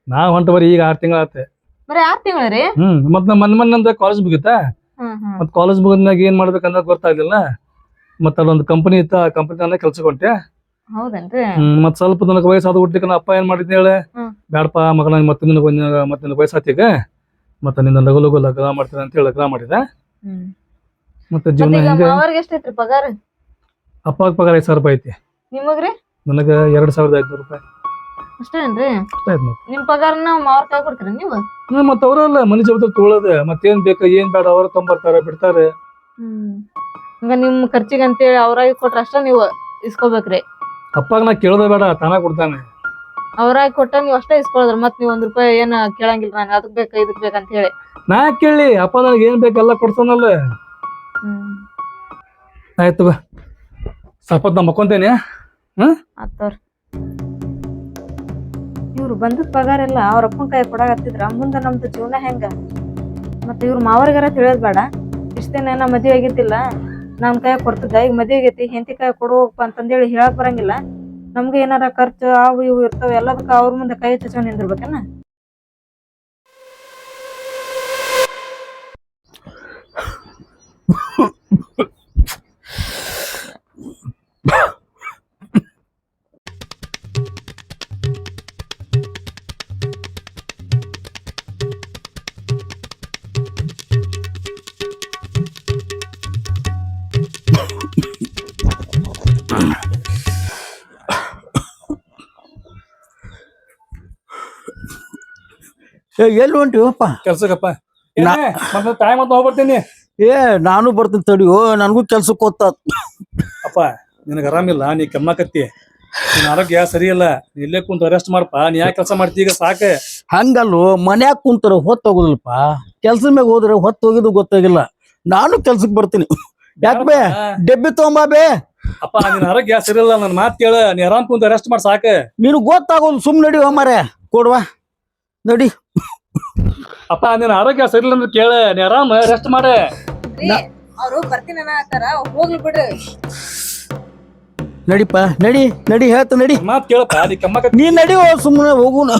Speaker 2: ನಾವ್ ಹೊಂಟ ಬರೀ ಈಗ 6 ತಿಂಗಳ ಆತ.
Speaker 3: ಬರೀ 6 ತಿಂಗ್ಳ್ರಿ?
Speaker 2: ಮತ್ ನಮ್ ಮನ್ಮಂದ ಕಾಲೇಜ್ ಮುಗಿತಾ. ಮತ್ ಕಾಲೇಜ್ ಮುಗಿದ್ಮ್ಯಾಗ ಏನ್ ಮಾಡ್ಬೇಕಂತ ಗೊತ್ತಾಗ್ಲಿಲ್ಲ. ಮತ್ತ ಅಲ್ಲೊಂದು ಕಂಪನಿ ಇತ್ತ, ಆ ಕಂಪನಿ ಕೆಲ್ಸಕ್ಕೆ ಹೊಂಟೆ.
Speaker 3: ಹೌದೇನ್ರಿ?
Speaker 2: ಮತ್ ಸ್ವಲ್ಪ ನನಗೆ ವಯಸ್ಸಾದ ಹುಟ್ಟಿಕ ಅಪ್ಪ ಏನ್ ಮಾಡಿದ್ನ ಹೇಳ, ಬ್ಯಾಡಪ್ಪ ಮಗನ ಮತ್ತೆ ನಿನಗೆ ವಯಸ್ಸಾತೀಗ, ಮತ್ತೆ ನಿನ್ನ ಲಗು ಲಗು ಲಗ್ನ ಮಾಡ್ತೀನಿ ಅಂತ ಹೇಳಿ ಲಗ್ನ ಮಾಡಿದ. ಮತ್ತೆ ಜೀವನ ಹೆಂಗ.
Speaker 3: ಎಷ್ಟೈತ್ರಿ ಪಗಾರ?
Speaker 2: ಅಪ್ಪಾಗ ಪಗಾರ 5,000 ರೂಪಾಯಿ ಐತಿ.
Speaker 3: ನಿಮಗ್ರಿ?
Speaker 2: ನನಗ 2,500 ರೂಪಾಯಿ
Speaker 3: ಅಷ್ಟೇನ್ರಿ?
Speaker 2: ಅಷ್ಟ ಆಯ್ತು. ಮತ್ತೆ
Speaker 3: ನಿಮ್ ಪಗಾರನ ಮಾವರ್ ಕೈ ಕೊಡ್ತೀರಿ ನೀವು?
Speaker 2: ಮತ್ತ ಅವ್ರಲ್ಲ ಮನಿ ಜವಾಬ್ದಾರಿ ತೊಗೊಳೋದ. ಮತ್ತೇನ್ ಬೇಕ ಏನ್ ಬೇಡ ಅವ್ರ ತೊಂಬರ್ತಾರ ಬಿಡ್ತಾರೆ.
Speaker 3: ಈಗ ನಿಮ್ ಖರ್ಚಿಗೆ ಅಂತೇಳಿ ಅವ್ರಾಗಿ ಕೊಟ್ರ ಅಷ್ಟ ನೀವು ಇಸ್ಕೋಬೇಕ್ರಿ.
Speaker 2: ಅಪ್ಪಾಗ ನಾ ಕೇಳೋದ ಬೇಡ, ತಾನ ಕೊಡ್ತಾನೆ.
Speaker 3: ಅವ್ರಾಗಿ ಕೊಟ್ಟ ನೀವ್ ಅಷ್ಟೇ ಇಸ್ಕೊಳದ್ರ. ಮತ್ ನೀವ್ 1 ರೂಪಾಯಿ ಏನ್ ಕೇಳಂಗಿಲ್ಲ ನಂಗೆ, ಅದಕ್ ಬೇಕ ಇದಕ್ ಬೇಕಂತ ಹೇಳಿ.
Speaker 2: ನಾ ಕೇಳಿ ಅಪ್ಪ ನನಗೆ ಏನ್ ಬೇಕೆಲ್ಲ ಕೊಡ್ತಾನಲ್ಲ. ಆಯ್ತು ಬಾ, ಸ್ವಲ್ಪ ನಾ ಮಕ್ಕೊಂತೇನೆ.
Speaker 3: ಆತವ್ರ ಇವ್ರು ಬಂದದ್ ಪಗಾರ ಎಲ್ಲ ಅವ್ರ ಅಪ್ಪನ ಕೈ ಕೊಡಾಕತ್ತಿದ್ರ ಮುಂದ ನಮ್ದು ಜೀವನ ಹೆಂಗ? ಮತ್ತೆ ಇವ್ರ ಮಾವರಿಗಾರ ತಿಳಿಯೋದ್ ಬೇಡ. ಇಷ್ಟೇನ ನಾ ಮದ್ವೆ ಆಗಿದ್ದಿಲ್ಲ, ನಮ್ ಕೈ ಕೊಡ್ತಿದ್ದ. ಈಗ ಮದ್ವೆ ಆಗೈತಿ, ಹೆಂಡತಿ ಕೈ ಕೊಡುವಪ್ಪ ಅಂತಂದೇಳಿ ಹೇಳಕ್ ಬರಂಗಿಲ್ಲ. ನಮ್ಗೆ ಏನಾರ ಖರ್ಚು ಅವು ಇವು ಇರ್ತಾವ, ಎಲ್ಲದಕ್ಕ ಅವ್ರ ಮುಂದೆ ಕೈ ಚಚ್ಕೊಂಡ್ ನಿಂದಿರ್ಬೇಕೇನ?
Speaker 1: ಎಲ್ಲಿ ಹೊಂಟಿವಪ್ಪ?
Speaker 2: ಕೆಲ್ಸಕ್ಕಪ್ಪ. ಮತ್ತೆ ಟೈಮ್ ಅಂತ ಹೋಗ್ಬರ್ತೀನಿ.
Speaker 1: ನಾನು ಬರ್ತೀನಿ ತಡಿಯೋ, ನನಗೂ ಕೆಲ್ಸಕ್ಕೆ ಹೋಗ್ತಾತ.
Speaker 2: ಅಪ್ಪ ನಿನಗೆ ಆರಾಮಿಲ್ಲ, ನೀ ಕೆಮ್ಮಕತ್ತಿ, ನಿನ್ ಆರೋಗ್ಯ ಸರಿ ಇಲ್ಲ. ನೀ ಇಲ್ಲೇ ಕುಂತ ರೆಸ್ಟ್ ಮಾಡಪ್ಪ. ನೀ ಯಾಕೆ ಕೆಲಸ ಮಾಡ್ತಿ ಈಗ ಸಾಕ.
Speaker 1: ಹಂಗಲ್ಲೋ, ಮನ್ಯಾಗ ಕುಂತಾರ ಹೊತ್ತು ಹೋಗುದಿಲ್ಲಪ್ಪ. ಕೆಲ್ಸ ಮ್ಯಾಗ ಹೋದ್ರೆ ಹೊತ್ತು ಹೋಗಿದ್ದು ಗೊತ್ತಾಗಿಲ್ಲ. ನಾನು ಕೆಲ್ಸಕ್ಕೆ ಬರ್ತೀನಿ. ಯಾಕೆ ಬೇ, ಡೆಬ್ಬಿ ತಗೊಂಬಾ ಬೇ.
Speaker 2: ಅಪ್ಪ ನಿನ್ ಆರೋಗ್ಯ ಸರಿ ಇಲ್ಲ, ನನ್ ಮಾತ್ ಕೇಳ. ನೀ ಆರಾಮ್ ಕುಂತ ರೆಸ್ಟ್ ಮಾಡಿ ಸಾಕ.
Speaker 1: ನೀನು ಗೊತ್ತಾಗೋದು ಸುಮ್ ನಡಿವ ಮಾರೇ, ಕೊಡ್ವಾ ನಡಿ.
Speaker 2: ಅಪ್ಪ ನಿನ್ ಆರೋಗ್ಯ ಸರಿ ಇಲ್ಲ ಅಂದ್ರೆ ಕೇಳ, ನೀ ಆರಾಮ್ ರೆಸ್ಟ್ ಮಾಡ.
Speaker 3: ಅವ್ರು ಬರ್ತೀನಿ ಅನ್ನತಾರ, ಹೋಗ್ಲಿ ಬಿಡ್ರಿ.
Speaker 1: ನಡಿಪ್ಪ, ನಡಿ ನಡಿ, ಹೇಳ್ತ ನಡಿ.
Speaker 2: ಮಾತ್ ಕೇಳಪ್ಪ, ನೀ ಕೆಮ್ಮಕತ್ತಿ.
Speaker 1: ನೀ ನಡಿ, ಸುಮ್ಮನೆ ಹೋಗುಣ.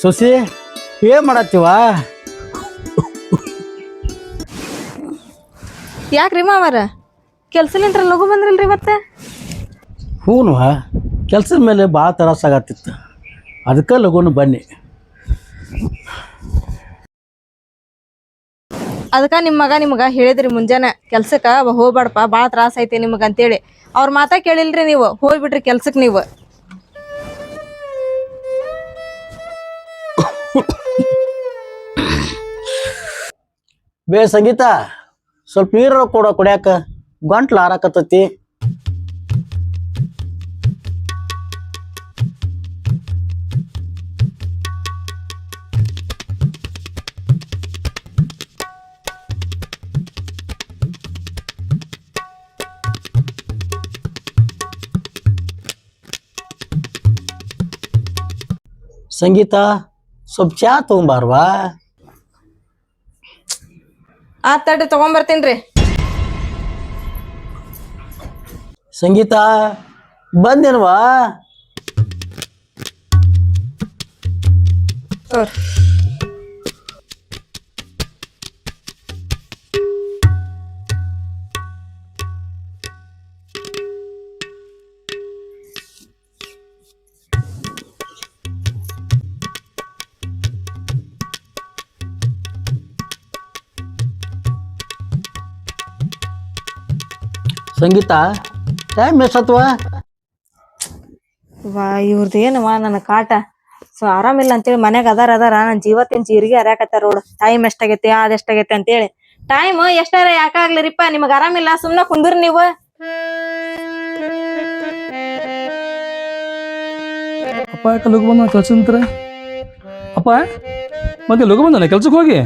Speaker 1: ಸೊಸಿ ಏನ್ ಮಾಡತ್ತೀವ?
Speaker 3: ಯಾಕ್ರಿ ಮಾವರ ಕೆಲ್ಸಲಿಂತ್ರ ಲಘು ಬಂದ್ರಲ್ರಿ ಇವತ್ತ?
Speaker 1: ಹೂನು ಕೆಲ್ಸದ ಮೇಲೆ ಭಾಳ ತ್ರಾಸಾಗತ್ತಿತ್ತು, ಅದಕ್ಕೆ ಲಘುನು ಬನ್ನಿ.
Speaker 3: ಅದಕ್ಕೆ ನಿಮ್ಮ ಮಗ ನಿಮ್ಗೆ ಹೇಳಿದ್ರಿ ಮುಂಜಾನೆ ಕೆಲ್ಸಕ್ಕೆ ಹೋಗ್ಬೇಡಪ್ಪ ಭಾಳ ತ್ರಾಸ ಐತಿ ನಿಮಗೆ ಅಂತೇಳಿ. ಅವ್ರ ಮಾತಾ ಕೇಳಿಲ್ರಿ ನೀವು, ಹೋಗ್ಬಿಟ್ರಿ ಕೆಲ್ಸಕ್ಕೆ ನೀವು.
Speaker 1: ಬೇ ಸಂಗೀತ, ಸ್ವಲ್ಪ ನೀರು ಕುಡ್ಯಾಕ ಗಂಟ್ಲು ಹಾರಾಕತ್ತೈತಿ. ಸಂಗೀತ, ಸ್ವಲ್ಪ ಚಾ ತಗೊಂಬಾರ್ವಾ?
Speaker 3: ತಡ್ರಿ ತಗೊಂಬರ್ತೀನ್ರಿ.
Speaker 1: ಸಂಗೀತ ಬಂದೇನ್ವಾ? ಸಂಗೀತ ಟೈಮ್ ಎಷ್ಟತ್ವಾ?
Speaker 3: ವಾ ಇವ್ರದ್ದು ಏನವಾ ನನ್ನ ಕಾಟ. ಸೊ ಆರಾಮಿಲ್ಲ ಅಂತೇಳಿ ಮನ್ಯಾಗ ಅದಾರ ನನ್ನ ಜೀವತ್ತಿನ ಜೀರಿಗೆ ಹರ್ಯಾಕತ್ತಾರ ನೋಡು. ಟೈಮ್ ಎಷ್ಟಾಗೈತಿ ಅದೆಷ್ಟಾಗೈತಿ ಅಂತೇಳಿ. ಟೈಮ್ ಎಷ್ಟಾರ ಯಾಕಾಗ್ಲಿರಿಪ್ಪ, ನಿಮಗ್ ಆರಾಮಿಲ್ಲ ಸುಮ್ನ ಕುಂದ್ರಿ ನೀವು.
Speaker 2: ಅಪ್ಪ ಯಾಕೆ ಲಘು ಬಂದ ಕೆಲ್ಸಂತ್ರ? ಅಪ್ಪ ಮತ್ತೆ ಲಘು ಬಂದಾನೆ ಕೆಲ್ಸಕ್ಕೆ ಹೋಗಿ?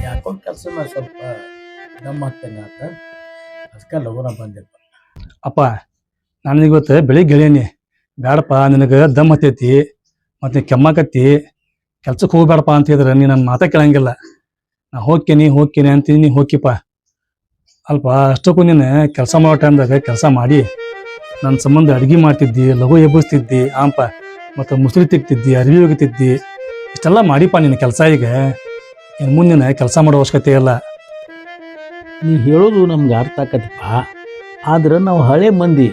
Speaker 1: ಯಾಕೋ ಕೆಲಸ ಮಾಡಿ ಸ್ವಲ್ಪ ದಮ್ ಆಗ್ತಂಗ ಆತ, ಅದಕ್ಕೆ ಲಘುನ ಬಂದೆಪ್ಪ.
Speaker 2: ಅಪ್ಪ ನಾನು ಇವತ್ತು ಬೆಳಿಗ್ಗೆ ಹೇಳೀನಿ, ಬೇಡಪ್ಪ ನಿನಗೆ ದಮ್ ಹತ್ತೈತಿ ಮತ್ತು ಕೆಮ್ಮಾಕತ್ತಿ, ಕೆಲ್ಸಕ್ಕೆ ಹೋಗ್ಬೇಡಪ್ಪ ಅಂತ ಹೇಳಿದ್ರೆ ನೀ ನನ್ನ ಮಾತಾ ಕೇಳಂಗಿಲ್ಲ. ನಾ ಹೋಗ್ತೀನಿ ಅಂತೀನಿ, ಹೋಗಿಪ್ಪ. ಅಲ್ಪ ಅಷ್ಟಕ್ಕೂ ನೀನು ಕೆಲಸ ಮಾಡೋ ಟೈಮ್ದಾಗ ಕೆಲಸ ಮಾಡಿ ನನ್ನ ಸಂಬಂಧ ಅಡುಗೆ ಮಾಡ್ತಿದ್ದಿ, ಲಘು ಎಬ್ಬಿಸ್ತಿದ್ದಿ ಆಂಪ, ಮತ್ತು ಮುಸುರಿ ತೆಗ್ತಿದ್ದಿ, ಅರಿವಿ ಒಗಿತಿದ್ದಿ, ಇಷ್ಟೆಲ್ಲ ಮಾಡಿಪ್ಪ ನಿನ್ನ ಕೆಲಸ. ಈಗ ಇನ್ನು ಮುಂದಿನ ಕೆಲಸ ಮಾಡೋ ಅವಶ್ಯಕತೆ ಇಲ್ಲ.
Speaker 1: ನೀ ಹೇಳೋದು ನಮ್ಗೆ ಅರ್ಥ ಆಕತಿಪ್ಪ, ಆದ್ರೆ ನಾವು ಹಳೆ ಮಂದಿ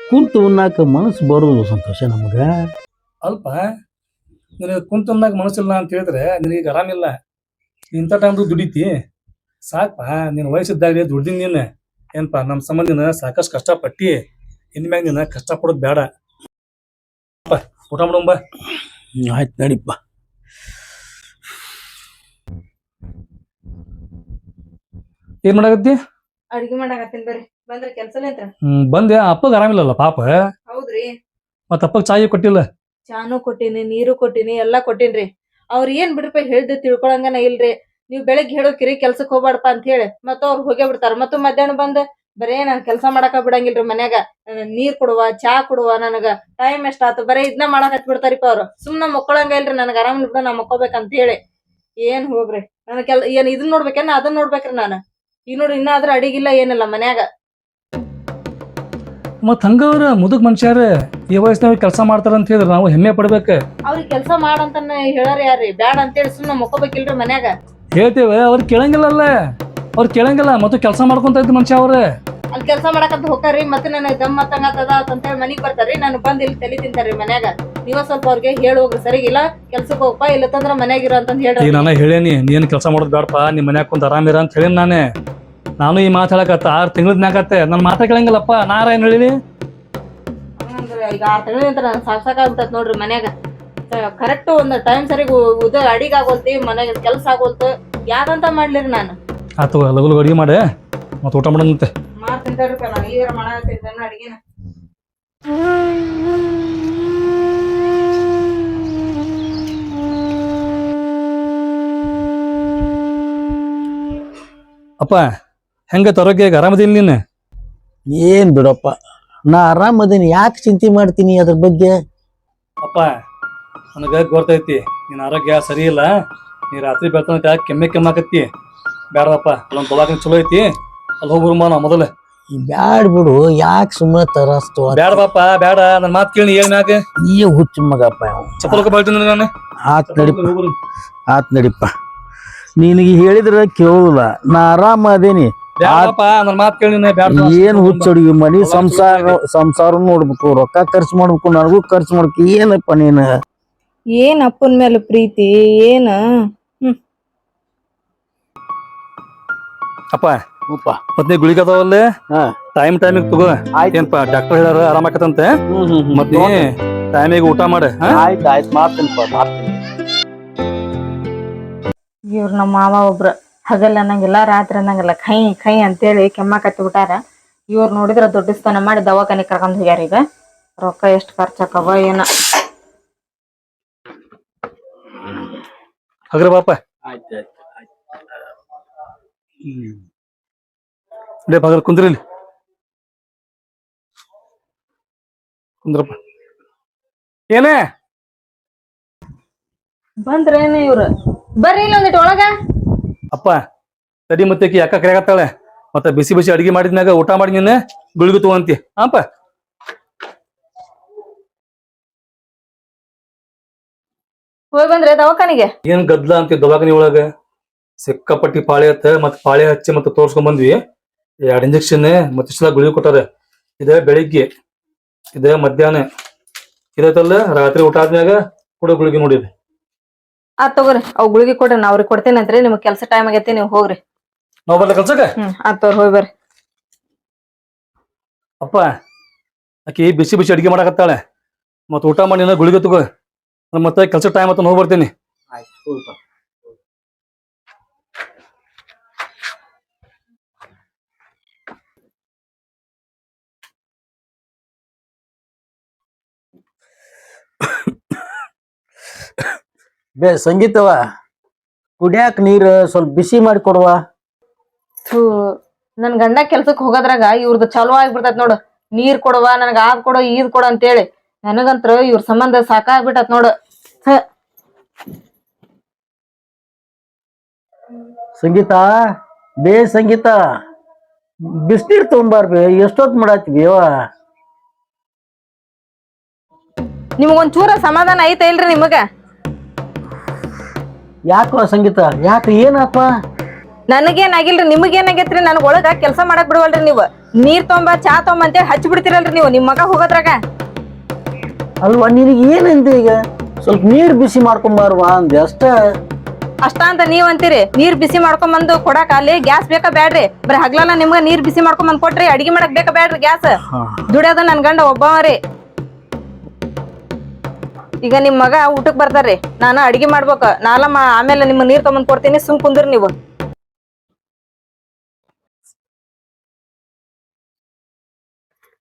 Speaker 1: ಕುಂತು ಉಣ್ಣಾಕ ಮನಸ್ಸು ಬರೋದು ಸಂತೋಷ ನಮಗೆ.
Speaker 2: ಅಲ್ಪ ನಿನಗೆ ಕುಂತಂದಾಗ ಮನಸ್ಸಿಲ್ಲ ಅಂತ ಹೇಳಿದ್ರೆ ನಿನಗೆ ಆರಾಮಿಲ್ಲ. ಇಂಥ ಟೈಮ್ದು ದುಡಿತಿ ಸಾಕಪ್ಪ. ನೀನು ವಯಸ್ಸಿದ್ದಾಗ ದುಡ್ದಿನ ನೀನು ಏನಪ್ಪ ನಮ್ಮ ಸಂಬಂಧಿನ ಸಾಕಷ್ಟು ಕಷ್ಟಪಟ್ಟು ಇನ್ಮ್ಯಾಗ ನೀನು ಕಷ್ಟಪಡೋದು ಬೇಡ. ಊಟ ಮಾಡೋಂಬ.
Speaker 1: ಆಯ್ತು ನಡಿಪ್ಪ.
Speaker 2: ಏನ್ ಮಾಡಾಕತ್ತಿ?
Speaker 3: ಅಡ್ಗಿ ಮಾಡಾಕತ್ತೀನಿ ಬರ್ರಿ. ಬಂದ್ರಿ ಕೆಲ್ಸಲಿಂತ್ರ?
Speaker 2: ಬಂದೆ. ಅಪ್ಪಗ ಆರಾಮಿಲ್ಲಲ್ಲ ಪಾಪ.
Speaker 3: ಹೌದ್ರಿ.
Speaker 2: ಮತ್ತ ಅಪ್ಪಗ ಚಾಯಿ ಕೊಟ್ಟಿಲ್ಲ?
Speaker 3: ಚಾನು ಕೊಟ್ಟಿನಿ, ನೀರು ಕೊಟ್ಟಿನಿ, ಎಲ್ಲಾ ಕೊಟ್ಟಿನ್ರಿ. ಅವ್ರ ಏನ್ ಬಿಡ್ರಪ್ಪ ಹೇಳ್ದೆ ತಿಳ್ಕೊಳಂಗನ ಇಲ್ರಿ. ನೀವ್ ಬೆಳಗ್ಗೆ ಹೇಳೋಕಿರಿ ಕೆಲ್ಸಕ್ ಹೋಗ್ಬಾಡಪ್ಪ ಅಂತ ಹೇಳಿ ಮತ್ತ ಅವ್ರು ಹೋಗೇ ಬಿಡ್ತಾರ. ಮತ್ತು ಮಧ್ಯಾಹ್ನ ಬಂದ್ ಬರೇ ನಾನ್ ಕೆಲ್ಸ ಮಾಡಾಕ ಬಿಡಂಗಿಲ್ರಿ ಮನ್ಯಾಗ. ನೀರ್ ಕೊಡುವ, ಚಾ ಕೊಡುವ, ನನಗ ಟೈಮ್ ಎಷ್ಟ್ ಆತು ಬರೇ ಇದನ್ನ ಮಾಡಾಕ್ ಹತ್ ಬಿಡ್ತಾರಿಪ್ಪ ಅವ್ರು. ಸುಮ್ನ ಮಕ್ಕೊಳಂಗ ಇಲ್ರಿ, ನನಗ ಆರಾಮ್ ಬಿಡ, ನಾ ಮಕ್ಕೋಬೇಕಂತ ಹೇಳಿ. ಏನ್ ಹೋಗ್ರಿ, ನನ್ ಏನ್ ಇದನ್ ನೋಡ್ಬೇಕೇನ ಅದನ್ನ ನೋಡ್ಬೇಕ್ರಿ ನಾನು. ಈಗ ನೋಡ್ರಿ ಇನ್ನಾದ್ರೂ ಅಡಿಗಿಲ್ಲ ಏನಿಲ್ಲ ಮನ್ಯಾಗ.
Speaker 2: ಮತ್ ಹಂಗವ್ರ ಮುದುಕ್ ಮನುಷ್ಯಾರ ಈ ವಯಸ್ಸಿನಾಗ ಕೆಲಸ ಮಾಡ್ತಾರ ಅಂತ ಹೇಳಿದ್ರೆ ನಾವು ಹೆಮ್ಮೆ ಪಡ್ಬೇಕ.
Speaker 3: ಅವ್ರಿಗೆ ಕೆಲ್ಸ ಮಾಡಂತ ಹೇಳಾರ ಯಾರ್ರಿ? ಬ್ಯಾಡ ಅಂತೇಳಿ ಸುಮ್ನ ಮಕ್ಕೋಬೇಕಿಲ್ರಿ ಮನ್ಯಾಗ.
Speaker 2: ಹೇಳ್ತೇವೆ, ಅವ್ರು ಕೇಳಂಗಿಲ್ಲಲ್ಲ. ಅವ್ರು ಕೇಳಂಗಿಲ್ಲ, ಮತ್ತು ಕೆಲಸ ಮಾಡ್ಕೊಂತ ಇದ್ದ ಮನುಷ್ಯ ಅವ್ರ.
Speaker 3: ಅಲ್ಲಿ ಕೆಲ್ಸ ಮಾಡಕಂತ ಹೋಗ್ತಾರ್ರಿ, ಮತ್ತೆ ನನಗೆ ದಮ್ ಮತ್ತಂಗತದ ಅಂತೇಳಿ ಮನಿಗ್ ಬರ್ತಾರ್ರಿ. ನಾನು ಬಂದ್ ಇಲ್ಲಿ ತಲೆ ತಿಂತಾರ್ರಿ ಮನ್ಯಾಗ. ನೀವ ಸ್ವಲ್ಪ ಅವ್ರಿಗೆ ಹೇಳಿ ಹೋಗ್ರಿ, ಸರಿಗಿಲ್ಲ ಕೆಲ್ಸಕ್ಕೆ ಹೋಗಪ್ಪ, ಇಲ್ಲತ್ತಂದ್ರ ಮನ್ಯಾಗಿರೋ ಅಂತಂದ್ ಹೇಳ್ರಿ.
Speaker 2: ಈಗ ನಾನು ಹೇಳೇನಿ, ನೀನ್ ಕೆಲಸ ಮಾಡೋದು ಬೇಡಪ್ಪ, ನಿಮ್ ಮನ್ಯಾಗ ಕುಂತ ಆರಾಮಿರ ಅಂತ ಹೇಳೀನಿ ನಾನೇ. ನಾನು ಈ ಮಾತು ಹೇಳಕತ್ತ 6 ತಿಂಗಳದ್ನಾಗತ್ತೆ, ನನ್ನ ಮಾತಾ ಕೇಳಂಗಿಲ್ಲಪ್ಪ. ನಾರ ಏನ್ ಹೇಳಿನಿ?
Speaker 3: ಈಗ 6 ತಿಂಗಳಿಂದ ನಾನು ಸಾಕಾಗ್ತದ ನೋಡ್ರಿ ಮನ್ಯಾಗ. ಕರೆಕ್ಟ್ ಒಂದ್ ಟೈಮ್ ಸರಿಗ ಅಡಿಗೆ ಆಗೋಲ್ತಿ, ಮನ್ಯಾಗ ಕೆಲ್ಸ ಆಗೋಲ್ತು, ಯಾವ್ದಂತ ಮಾಡ್ಲಿರಿ ನಾನು.
Speaker 2: ಆತು, ಲಗು ಅಡಿಗೆ ಮಾಡಿ ಮತ್ತೆ ಊಟ ಮಾಡೋದಂತೆ.
Speaker 3: ಮಾಡ್ತೀನಿ ತಡ್ರಿಪ್ಪ, ನಾನು ಈಗ ಮಾಡಾಕತ್ತಿದ್ದೆ ಅಡಿಗೆನ.
Speaker 2: ಅಪ್ಪ ಹೆಂಗ ಆರೋಗ್ಯ ಆರಾಮದಿಲ್ಲ ನೀನು?
Speaker 1: ಏನ್ ಬಿಡಪ್ಪ, ನಾ ಆರಾಮದೀನಿ, ಯಾಕೆ ಚಿಂತೆ ಮಾಡ್ತೀನಿ ಅದ್ರ ಬಗ್ಗೆ?
Speaker 2: ಅಪ್ಪ ನನಗೆ ಗೊತ್ತೈತಿ ನಿನ್ನ ಆರೋಗ್ಯ ಸರಿ ಇಲ್ಲ. ನೀ ರಾತ್ರಿ ಬೆಳ್ತನಕ ಕೆಮ್ಮಾಕತ್ತಿ. ಬೇಡಪ್ಪ, ಅಲ್ಲೊಂದು ದವಾಖಾನೆ ಚಲೋ ಐತಿ, ಅಲ್ಲಿ ಹೋಗ್ಬರ್ಮ ನಾವು ಮೊದಲು.
Speaker 1: ಬ್ಯಾಡ್ ಬಿಡು, ಯಾಕೆ ಸುಮ್ಮನೆ ತರಸ್ತು
Speaker 2: ಬ್ಯಾಡ ಬಾಪ ಬ್ಯಾಡ, ನನ್ನ ಮಾತು ಕೇಳಿ ಏನ್ ಮ್ಯಾಗ
Speaker 1: ಈ ಹುಚ್ಚು ಮಗಪ್ಪ ಅವ.
Speaker 2: ಚಪ್ಪಲ್ಕ ಬಳ್ತೀನಿ ನಾನು.
Speaker 1: ಆತ್ ನಡಿಪ, ಆತ್ ನಡಿಪ. ನಿನಗೆ ಹೇಳಿದ್ರೆ ಕೇಳುದಿಲ್ಲ, ನಾ ಆರಾಮ ಅದೇನಿ.
Speaker 2: ಬ್ಯಾಡಪ್ಪ ನನ್ನ ಮಾತು ಕೇಳಿ ನೀನು ಬ್ಯಾಡ.
Speaker 1: ಏನ್ ಹುಚ್ಚ ಹುಡುಗಿ, ಮನಿ ಸಂಸಾರ ನೋಡ್ಬೇಕು, ರೊಕ್ಕ ಖರ್ಚು ಮಾಡ್ಬೇಕು, ನನಗೂ ಖರ್ಚು ಮಾಡ್ಬೇಕು. ಏನಪ್ಪ ನೀನು
Speaker 3: ಏನ್ ಅಪ್ಪನ ಮೇಲೆ ಪ್ರೀತಿ ಏನ?
Speaker 2: ಅಪ್ಪ
Speaker 1: ಉಪ್ಪ
Speaker 2: ಮತ್ತೆ ಗುಳಿಗೆ ಅದಾವಲ್ಲ,
Speaker 1: ಹಾ
Speaker 2: ಟೈಮಿಗೆ ತಗೋ.
Speaker 1: ಆಯ್ತು.
Speaker 2: ಏನಪ್ಪ ಡಾಕ್ಟರ್ ಹೇಳ್ಯಾರ ಆರಾಮ ಆಕತ್ತಂತೆ. ಮತ್ತೆ ಟೈಮಿಗೆ ಊಟ ಮಾಡ.
Speaker 1: ಆಯ್ತು ಆಯ್ತು, ಮಾಡ್ತೀನಿಪ್ಪ ಮಾಡ್ತೀನಿ.
Speaker 3: ಇವ್ರ ನಮ್ಮ ಮಾವ ಒಬ್ರ ಹಗಲ್ ಅನ್ನಂಗಿಲ್ಲ ರಾತ್ರಿ ಅನ್ನಂಗಿಲ್ಲ, ಖೈ ಖೈ ಅಂತೇಳಿ ಕೆಮ್ಮ ಕತ್ತಿ ಬಿಟ್ಟಾರ. ಇವ್ರು ನೋಡಿದ್ರ ದೊಡ್ಡ ಸ್ಥಾನ ಮಾಡಿ ದವಾಖಾನೆ ಕರ್ಕೊಂಡ್ ಹೋಗ್ಯಾರ. ಈಗ ರೊಕ್ಕ ಎಷ್ಟ್ ಖರ್ಚಾಕವ ಏನ.
Speaker 2: ಹಗ್ರ ಬಾಪ
Speaker 1: ಆಯ್ತು ಆಯ್ತು
Speaker 2: ಲೇ ಬಗಲ್ ಕುಂದ್ರಿ ಇಲ್ಲಿ. ಕುಂದ್ರಪ್ಪ. ಏನೇ
Speaker 3: ಬಂದ್ರೇನ ಇವ್ರು? ಬರ್ರಿ ಇಲ್ಲ ಒಂದಿಟ್ಟು ಒಳಗ.
Speaker 2: ಅಪ್ಪ ತಡಿ, ಮತ್ತೆ ಅಕ್ಕ ಕರೆಯಾಗತ್ತಾಳೆ. ಮತ್ತೆ ಬಿಸಿ ಬಿಸಿ ಅಡಿಗೆ ಮಾಡಿದ್ಮ್ಯಾಗ ಊಟ ಮಾಡಿ ನೀನು ಗುಳಿಗೆ ತಗೊಂತಿ. ಅಪ್ಪ
Speaker 3: ಹೋಗಿ ಬಂದ್ರೆ ದವಾಖಾನಿಗೆ?
Speaker 2: ಏನ್ ಗದ್ಲ ಅಂತ ದವಾಖಾನಿ ಒಳಗ ಸಿಕ್ಕಾಪಟ್ಟಿ ಪಾಳೆ ಹತ್ತ ಮತ್ ಪಾಳೆ ಹಚ್ಚಿ ಮತ್ತೆ ತೋರ್ಸ್ಕೊಂಡ್ ಬಂದ್ವಿ. 2 ಇಂಜೆಕ್ಷನ್ ಮತ್ತೆ ಇಷ್ಟ ಗುಳಿಗೆ ಕೊಟ್ಟಾರ. ಇದ ಬೆಳಿಗ್ಗೆ, ಇದ ಮಧ್ಯಾಹ್ನ, ಇದೈತಲ್ಲ ರಾತ್ರಿ ಊಟ ಆದ್ಮ್ಯಾಗ ಕೂಡ ಗುಳಿಗೆ ನೋಡಿದ್ವಿ.
Speaker 3: ತಗೋರಿ, ಅವ್ ಗುಳಿಗೆ ಕೊಡ್ರಿ, ನಾ ಅವ್ರಿಗೆ ಕೊಡ್ತೇನೆ ಅಂತ್ರಿ. ನಿಮ್ಗೆ ಕೆಲ್ಸ ಟೈಮ್ ಆಗೈತಿ, ನೀವು ಹೋಗ್ರಿ.
Speaker 2: ನಾವ್ ಬರ್ಲ ಕೆಲ್ಸಕ್ಕ?
Speaker 3: ತೋರ್ ಹೋಗಿ ಬರ್ರಿ.
Speaker 2: ಅಪ್ಪ ಆಕಿ ಬಿಸಿ ಬಿಸಿ ಅಡಿಗೆ ಮಾಡಕತ್ತಾಳೆ, ಮತ್ ಊಟ ಮಾಡಿ ಗುಳಿಗೆ ತಗೋ. ಮತ್ತೆ ಕೆಲ್ಸ ಟೈಮ್ ಆತ ಹೋಗಿ ಬರ್ತೀನಿ.
Speaker 1: ಬೇ ಸಂಗೀತವ, ಕುಡಿಯಾಕ ನೀರು ಸ್ವಲ್ಪ ಬಿಸಿ ಮಾಡಿ ಕೊಡುವ.
Speaker 3: ನನ್ ಗಂಡ ಕೆಲ್ಸಕ್ ಹೋಗೋದ್ರಾಗ ಇವ್ರದ್ದು ಚಲೋ ಆಗ್ಬಿಡ್ತೈತ್ ನೋಡು. ನೀರ್ ಕೊಡುವ, ನನಗ ಆದ್ ಕೊಡು ಈದ್ ಕೊಡು ಅಂತೇಳಿ. ನನಗಂತ್ರ ಇವ್ರ ಸಂಬಂಧ ಸಾಕಾಗ್ಬಿಟ್ಟತ್ ನೋಡು.
Speaker 1: ಸಂಗೀತ, ಬೇ ಸಂಗೀತ, ಬಿಸ್ನೀರ್ ತಗೊಂಬಾರ್ಬೇ, ಎಷ್ಟೊತ್ ಮಾಡಾತಿವಿ ಯವ್ವ.
Speaker 3: ನಿಮಗೊಂದ್ ಚೂರ ಸಮಾಧಾನ ಐತ ಇಲ್ರಿ ನಿಮಗ?
Speaker 1: ಯಾಕೋ ಸಂಗೀತ, ಯಾಕ ಏನಾಪ?
Speaker 3: ನನಗೇನಾಗಿಲ್ರಿ, ನಿಮಗೇನಾಗೈತ್ರಿ? ನನಗ್ ಒಳಗ ಕೆಲ್ಸ ಮಾಡಕ್ ಬಿಡವಲ್ರಿ ನೀವು. ನೀರ್ ತೊಂಬ ಚಾ ತೊಂಬ ಅಂತೇಳಿ ಹಚ್ಚಿ ಬಿಡ್ತಿರಲ್ರಿ ನೀವು ನಿಮ್ ಮಗ ಹೋಗೋದ್ರಾಗ.
Speaker 1: ಅಲ್ವಾ ನಿನಗೆ ಏನಂದೆ ಈಗ? ಸ್ವಲ್ಪ ನೀರ್ ಬಿಸಿ ಮಾಡ್ಕೊಂಬಾರ್ವಾ ಅಂದೆ ಅಷ್ಟ.
Speaker 3: ಅಷ್ಟ ಅಂತ ನೀವ್ ಅಂತೀರಿ? ನೀರ್ ಬಿಸಿ ಮಾಡ್ಕೊಂಡ್ ಬಂದು ಕೊಡಾಕ ಅಲ್ಲಿ ಗ್ಯಾಸ್ ಬೇಕಾ ಬ್ಯಾಡ್ರಿ? ಬರೀ ಹಗ್ಲಲ್ಲ ನಿಮ್ಗ ನೀರ್ ಬಿಸಿ ಮಾಡ್ಕೊಂಡ್ ಬಂದ್ ಕೊಟ್ರಿ, ಅಡಿಗೆ ಮಾಡಕ್ ಬೇಕಾ ಬ್ಯಾಡ್ರಿ ಗ್ಯಾಸ್? ದುಡಿಯೋದ ನನ್ ಗಂಡ ಒಬ್ಬವರಿ. ಈಗ ನಿಮ್ ಮಗ ಊಟಕ್ ಬರ್ತಾರ್ರಿ, ನಾನು ಅಡಿಗೆ ಮಾಡ್ಬೇಕ. ಆಮೇಲೆ ನಿಮ್ ನೀರ್ ತಗೊಂಡ್ ಕೊಡ್ತೀನಿ, ಸುಮ್ ಕುಂದ್ರಿ ನೀವು.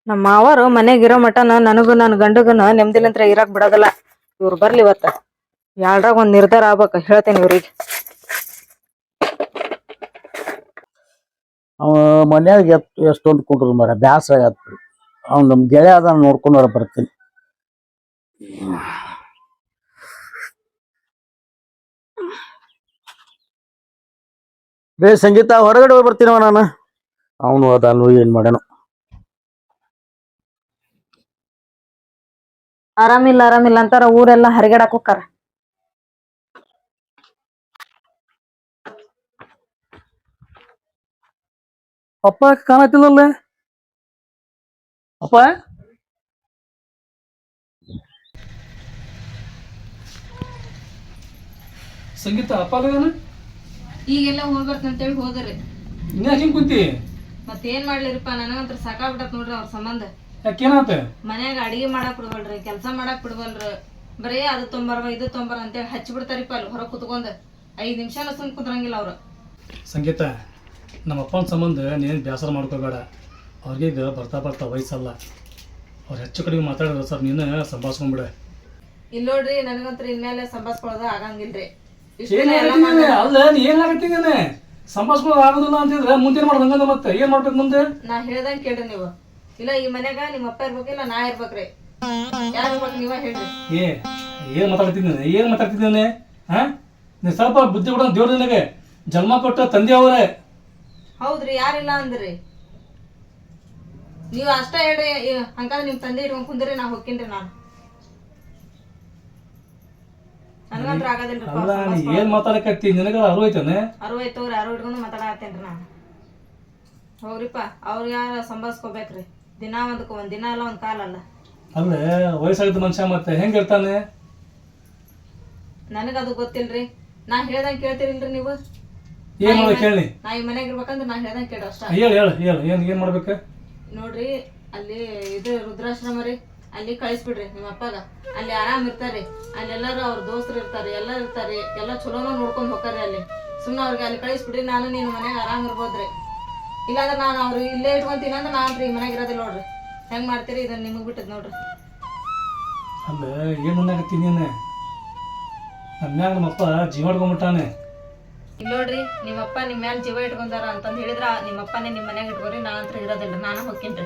Speaker 3: ನಮ್ಮ ಮಾವರು ಮನೆಗಿರೋ ಮಟನ ನನಗೂ ನನ್ ಗಂಡಗನ ನೆಮ್ಮದಿಲಂತ್ರ ಇರಾಕ್ ಬಿಡೋದಲ್ಲ. ಇವ್ರು ಬರ್ಲಿ ಇವತ್ತ, ಯಾಳ್ರಾಗ ಒಂದ್ ನಿರ್ಧಾರ ಆಗ್ಬೇಕ. ಹೇಳ್ತೇನೆ ಇವ್ರಿಗೆ.
Speaker 1: ಅವ ಮನ್ಯಾಗ ಎಷ್ಟೊಂದು ಕುಂಡ್ರು ಮರ, ಬ್ಯಾಸರ ಆಗತ್ರಿ. ಅವ್ನು ನಮ್ ಗೆಳೆಯ ಅದ, ನೋಡ್ಕೊಂಡವ್ರ ಬರ್ತೀನಿ. ಬೇ ಸಂಗೀತ, ಹೊರಗಡೆ ಹೋಗಿ ಬರ್ತೀನವ ನಾನು. ಅವನು ಅದನ್ನು ಏನ್ ಮಾಡ್ಯಾನು.
Speaker 3: ಆರಾಮಿಲ್ಲ ಅಂತಾರ, ಊರೆಲ್ಲ ಹರಿಗಡಕ್ ಹೋಗ್ತಾರ.
Speaker 2: ಅಪ್ಪ ಕಾಣತಿಲ್ಲಲ್ಲ? ಅಪ್ಪ ಸಂಗೀತ ಅಪ್ಪ ಅಲ್ಲ?
Speaker 3: ಈಗೆಲ್ಲ ಹೋಗ್ಬರ್ತಂತೇಳಿ ಹೋದ್ರಿ.
Speaker 2: ಇನ್ನ ಹಿಂಗ್ ಕುಂತಿ?
Speaker 3: ಮತ್ತೇನ್ ಮಾಡ್ಲಿರಿಪ್ಪ, ನನಗಂತ್ರ ಸಾಕಾಗ್ಬಿಟ್ಟತ್ ನೋಡ್ರಿ ಅವ್ರ ಸಂಬಂಧ.
Speaker 2: ಯಾಕೇನಾತ?
Speaker 3: ಮನ್ಯಾಗ ಅಡಿಗೆ ಮಾಡಾಕ್ ಬಿಡ್ವಲ್ರಿ, ಕೆಲ್ಸ ಮಾಡಾಕ್ ಬಿಡ್ವಲ್ರಿ. ಬರೀ ಅದು ತೊಂಬರ್ವ ಇದು ತೊಂಬರ ಅಂತೇಳಿ ಹಚ್ಚಿ ಬಿಡ್ತಾರಿಪ್ಪ ಅಲ್ಲಿ ಹೊರಗ್ ಕುತ್ಕೊಂಡ್. 5 ನಿಮಿಷನ ಸುಮ್ ಕುಂದ್ರಂಗಿಲ್ಲ ಅವ್ರು.
Speaker 2: ಸಂಗೀತ, ನಮ್ಮ ಅಪ್ಪನ ಸಂಬಂಧ ನೀನು ಬೇಸರ ಮಾಡ್ಕೋಬೇಡ. ಅವ್ರಿಗೀಗ ಬರ್ತಾ ವಯಸ್ಸಲ್ಲ. ಅವ್ರು ಹೆಚ್ಚು ಕಡಿಮೆ ಮಾತಾಡಿದ್ರೆ ಸರ್ ನೀನು ಸಂಭಾಳ್ಸ್ಕೊಂಡ್ಬಿಡ.
Speaker 3: ಇಲ್ಲ ನೋಡ್ರಿ, ನನಗಂತ್ರ ಇನ್ಮೇಲೆ ಸಂಭಾಳ್ಸ್ಕೊಳ್ಳೋದು ಆಗಂಗಿಲ್ರಿ.
Speaker 2: ಅಲ್ಲ ನೀ ಏನಾಗತ್ತಿದ್ದೇನೆ ಸಂಭಾಳ್ಸ್ಕೊಳ್ಳೋದು ಆಗೋದಿಲ್ಲ ಅಂತಿದ್ರೆ ಮುಂದೆ ಮಾಡೋದು ಹಂಗಂದ. ಮತ್ತೆ ಏನ್ ಮಾಡ್ಬೇಕು ಮುಂದೆ? ನಾ
Speaker 3: ಹೇಳ್ದಂಗ್ ಕೇಳ್ರಿ ನೀವು. ಇಲ್ಲ ಈ ಮನ್ಯಾಗ ನಿಮ್ಮ ಅಪ್ಪ ಇರ್ಬೇಕಿಲ್ಲ ನಾ ಇರ್ಬೇಕ್ರಿ. ಯಾರು ಇರ್ಬೇಕು ನೀವ ಹೇಳ್ರಿ.
Speaker 2: ಏನ್ ಮಾತಾಡ್ತಿದ್ದೇನೆ? ಹಾ, ನೀ ಸ್ವಲ್ಪ ಬುದ್ಧಿ ಕೊಡ. ದೇವ್ರ ನಿನಗೆ ಜನ್ಮ ಕೊಟ್ಟ ತಂದೆ ಅವರೇ.
Speaker 3: ಹೌದ್ರಿ, ಯಾರಿಲ್ಲ ಅಂದ್ರಿ? ನೀವು ಅಷ್ಟ ಹೇಳ್ರಿ ಹಂಗಂದ್ರೆ ನಿಮ್ ತಂದೆ ಇಟ್ಕೊಂಡ್ ಕುಂದ್ರಿ ನಾ ಹೋಗ್ತೀನಿ ನಾನು ನನಗಂತ್ರ ಆಗೋದಿಲ್ರಿ
Speaker 2: ಅಲ್ಲ ನೀ ಏನ್ ಮಾತಾಡಕತ್ತಿ ನಿನಗ ಅರಿವೈತಾನೆ
Speaker 3: ಅರುವೈತವ್ರಿ ಅರು ಇಟ್ಕೊಂಡು ಮಾತಾಡತ್ತೇನ್ರಿ ನಾನು ಹೋಗ್ರಿಪ್ಪ ಅವ್ರ ಯಾರ ಸಂಭಾಳ್ಸ್ಕೋಬೇಕ್ರಿ ದಿನ ಒಂದ್ ದಿನ ಅಲ್ಲ ಒಂದ್ ಕಾಲ ಅಲ್ಲ
Speaker 2: ಅಲ್ಲೇ ವಯಸ್ಸಾಗಿದ್ದ ಮನುಷ್ಯ ಮತ್ತೆ ಹೆಂಗ್ ಇರ್ತಾನೆ
Speaker 3: ನನಗದು ಗೊತ್ತಿಲ್ರಿ ನಾ ಹೇಳ್ದಂಗ್ ಕೇಳ್ತೀರಿಲ್ರಿ ನೀವು
Speaker 2: ಏನ್ ಮಾಡ್ಬೇಕು ಹೇಳಿ
Speaker 3: ನಾ ಈ ಮನೆಯಾಗ ಇರ್ಬೇಕಂದ್ರೆ ನಾ ಹೇಳ್ದಂಗ್ ಕೇಳ ಅಷ್ಟ
Speaker 2: ಹೇಳ ಏನ್ ಮಾಡ್ಬೇಕ
Speaker 3: ನೋಡ್ರಿ ಅಲ್ಲಿ ಇದು ರುದ್ರಾಶ್ರಮ ರೀ ಅಲ್ಲಿ ಕಳಿಸ್ಬಿಡ್ರಿ ನಿಮ್ಮ ಅಪ್ಪಗ ಅಲ್ಲಿ ಆರಾಮ್ ಇರ್ತಾರಿ ಅಲ್ಲಿ ಎಲ್ಲಾರು ಅವ್ರ ದೋಸ್ತರು ಇರ್ತಾರೆ ಎಲ್ಲಾರು ಇರ್ತಾರೆ ಎಲ್ಲ ಚಲೋನ ನೋಡ್ಕೊಂಡ್ ಹೋಗ್ತಾರಿ ಅಲ್ಲಿ ಸುಮ್ಮನೆ ಅವ್ರಿಗೆ ಅಲ್ಲಿ ಕಳಿಸ್ಬಿಡ್ರಿ ನಾನು ನೀನು ಮನ್ಯಾಗ ಆರಾಮ್ ಇರ್ಬೋದ್ರಿ ಇಲ್ಲಾಂದ್ರೆ ನಾನು ಅವ್ರು ಇಲ್ಲೇ ಇಟ್ಕೊಂತೀನಿ ಅಂದ್ರೆ ನಾನ್ರಿ ಈ ಮನ್ಯಾಗ ಇರೋದಿಲ್ಲ ನೋಡ್ರಿ ಹೆಂಗ್ ಮಾಡ್ತೀರಿ ಇದನ್ನ ನಿಮಗ್ ಬಿಟ್ಟದ್ ನೋಡ್ರಿ
Speaker 2: ಅಲ್ಲ ಏನ್ ಅನ್ನಕತ್ತಿ ನೀನು ನಮ್ಯಾಗ ನಮ್ಮಪ್ಪ ಜೀವ ಹಿಡ್ಕೊಂಡ್ಬಿಟ್ಟಾನೆ
Speaker 3: ಇಲ್ಲ ನೋಡ್ರಿ ನಿಮ್ಮಪ್ಪ ನಿಮ್ಮ ಮ್ಯಾಲ ಜೀವ ಇಟ್ಕೊಂಡಾರ ಅಂತಂದ್ ಹೇಳಿದ್ರ ನಿಮ್ಮಪ್ಪನೇ ನಿಮ್ಮ ಮನ್ಯಾಗ ಇಟ್ಕೋರಿ ನಾ ಅಂತ ಇರೋದಿಲ್ಲ ನಾನು ಹೋಗ್ತೀನಿ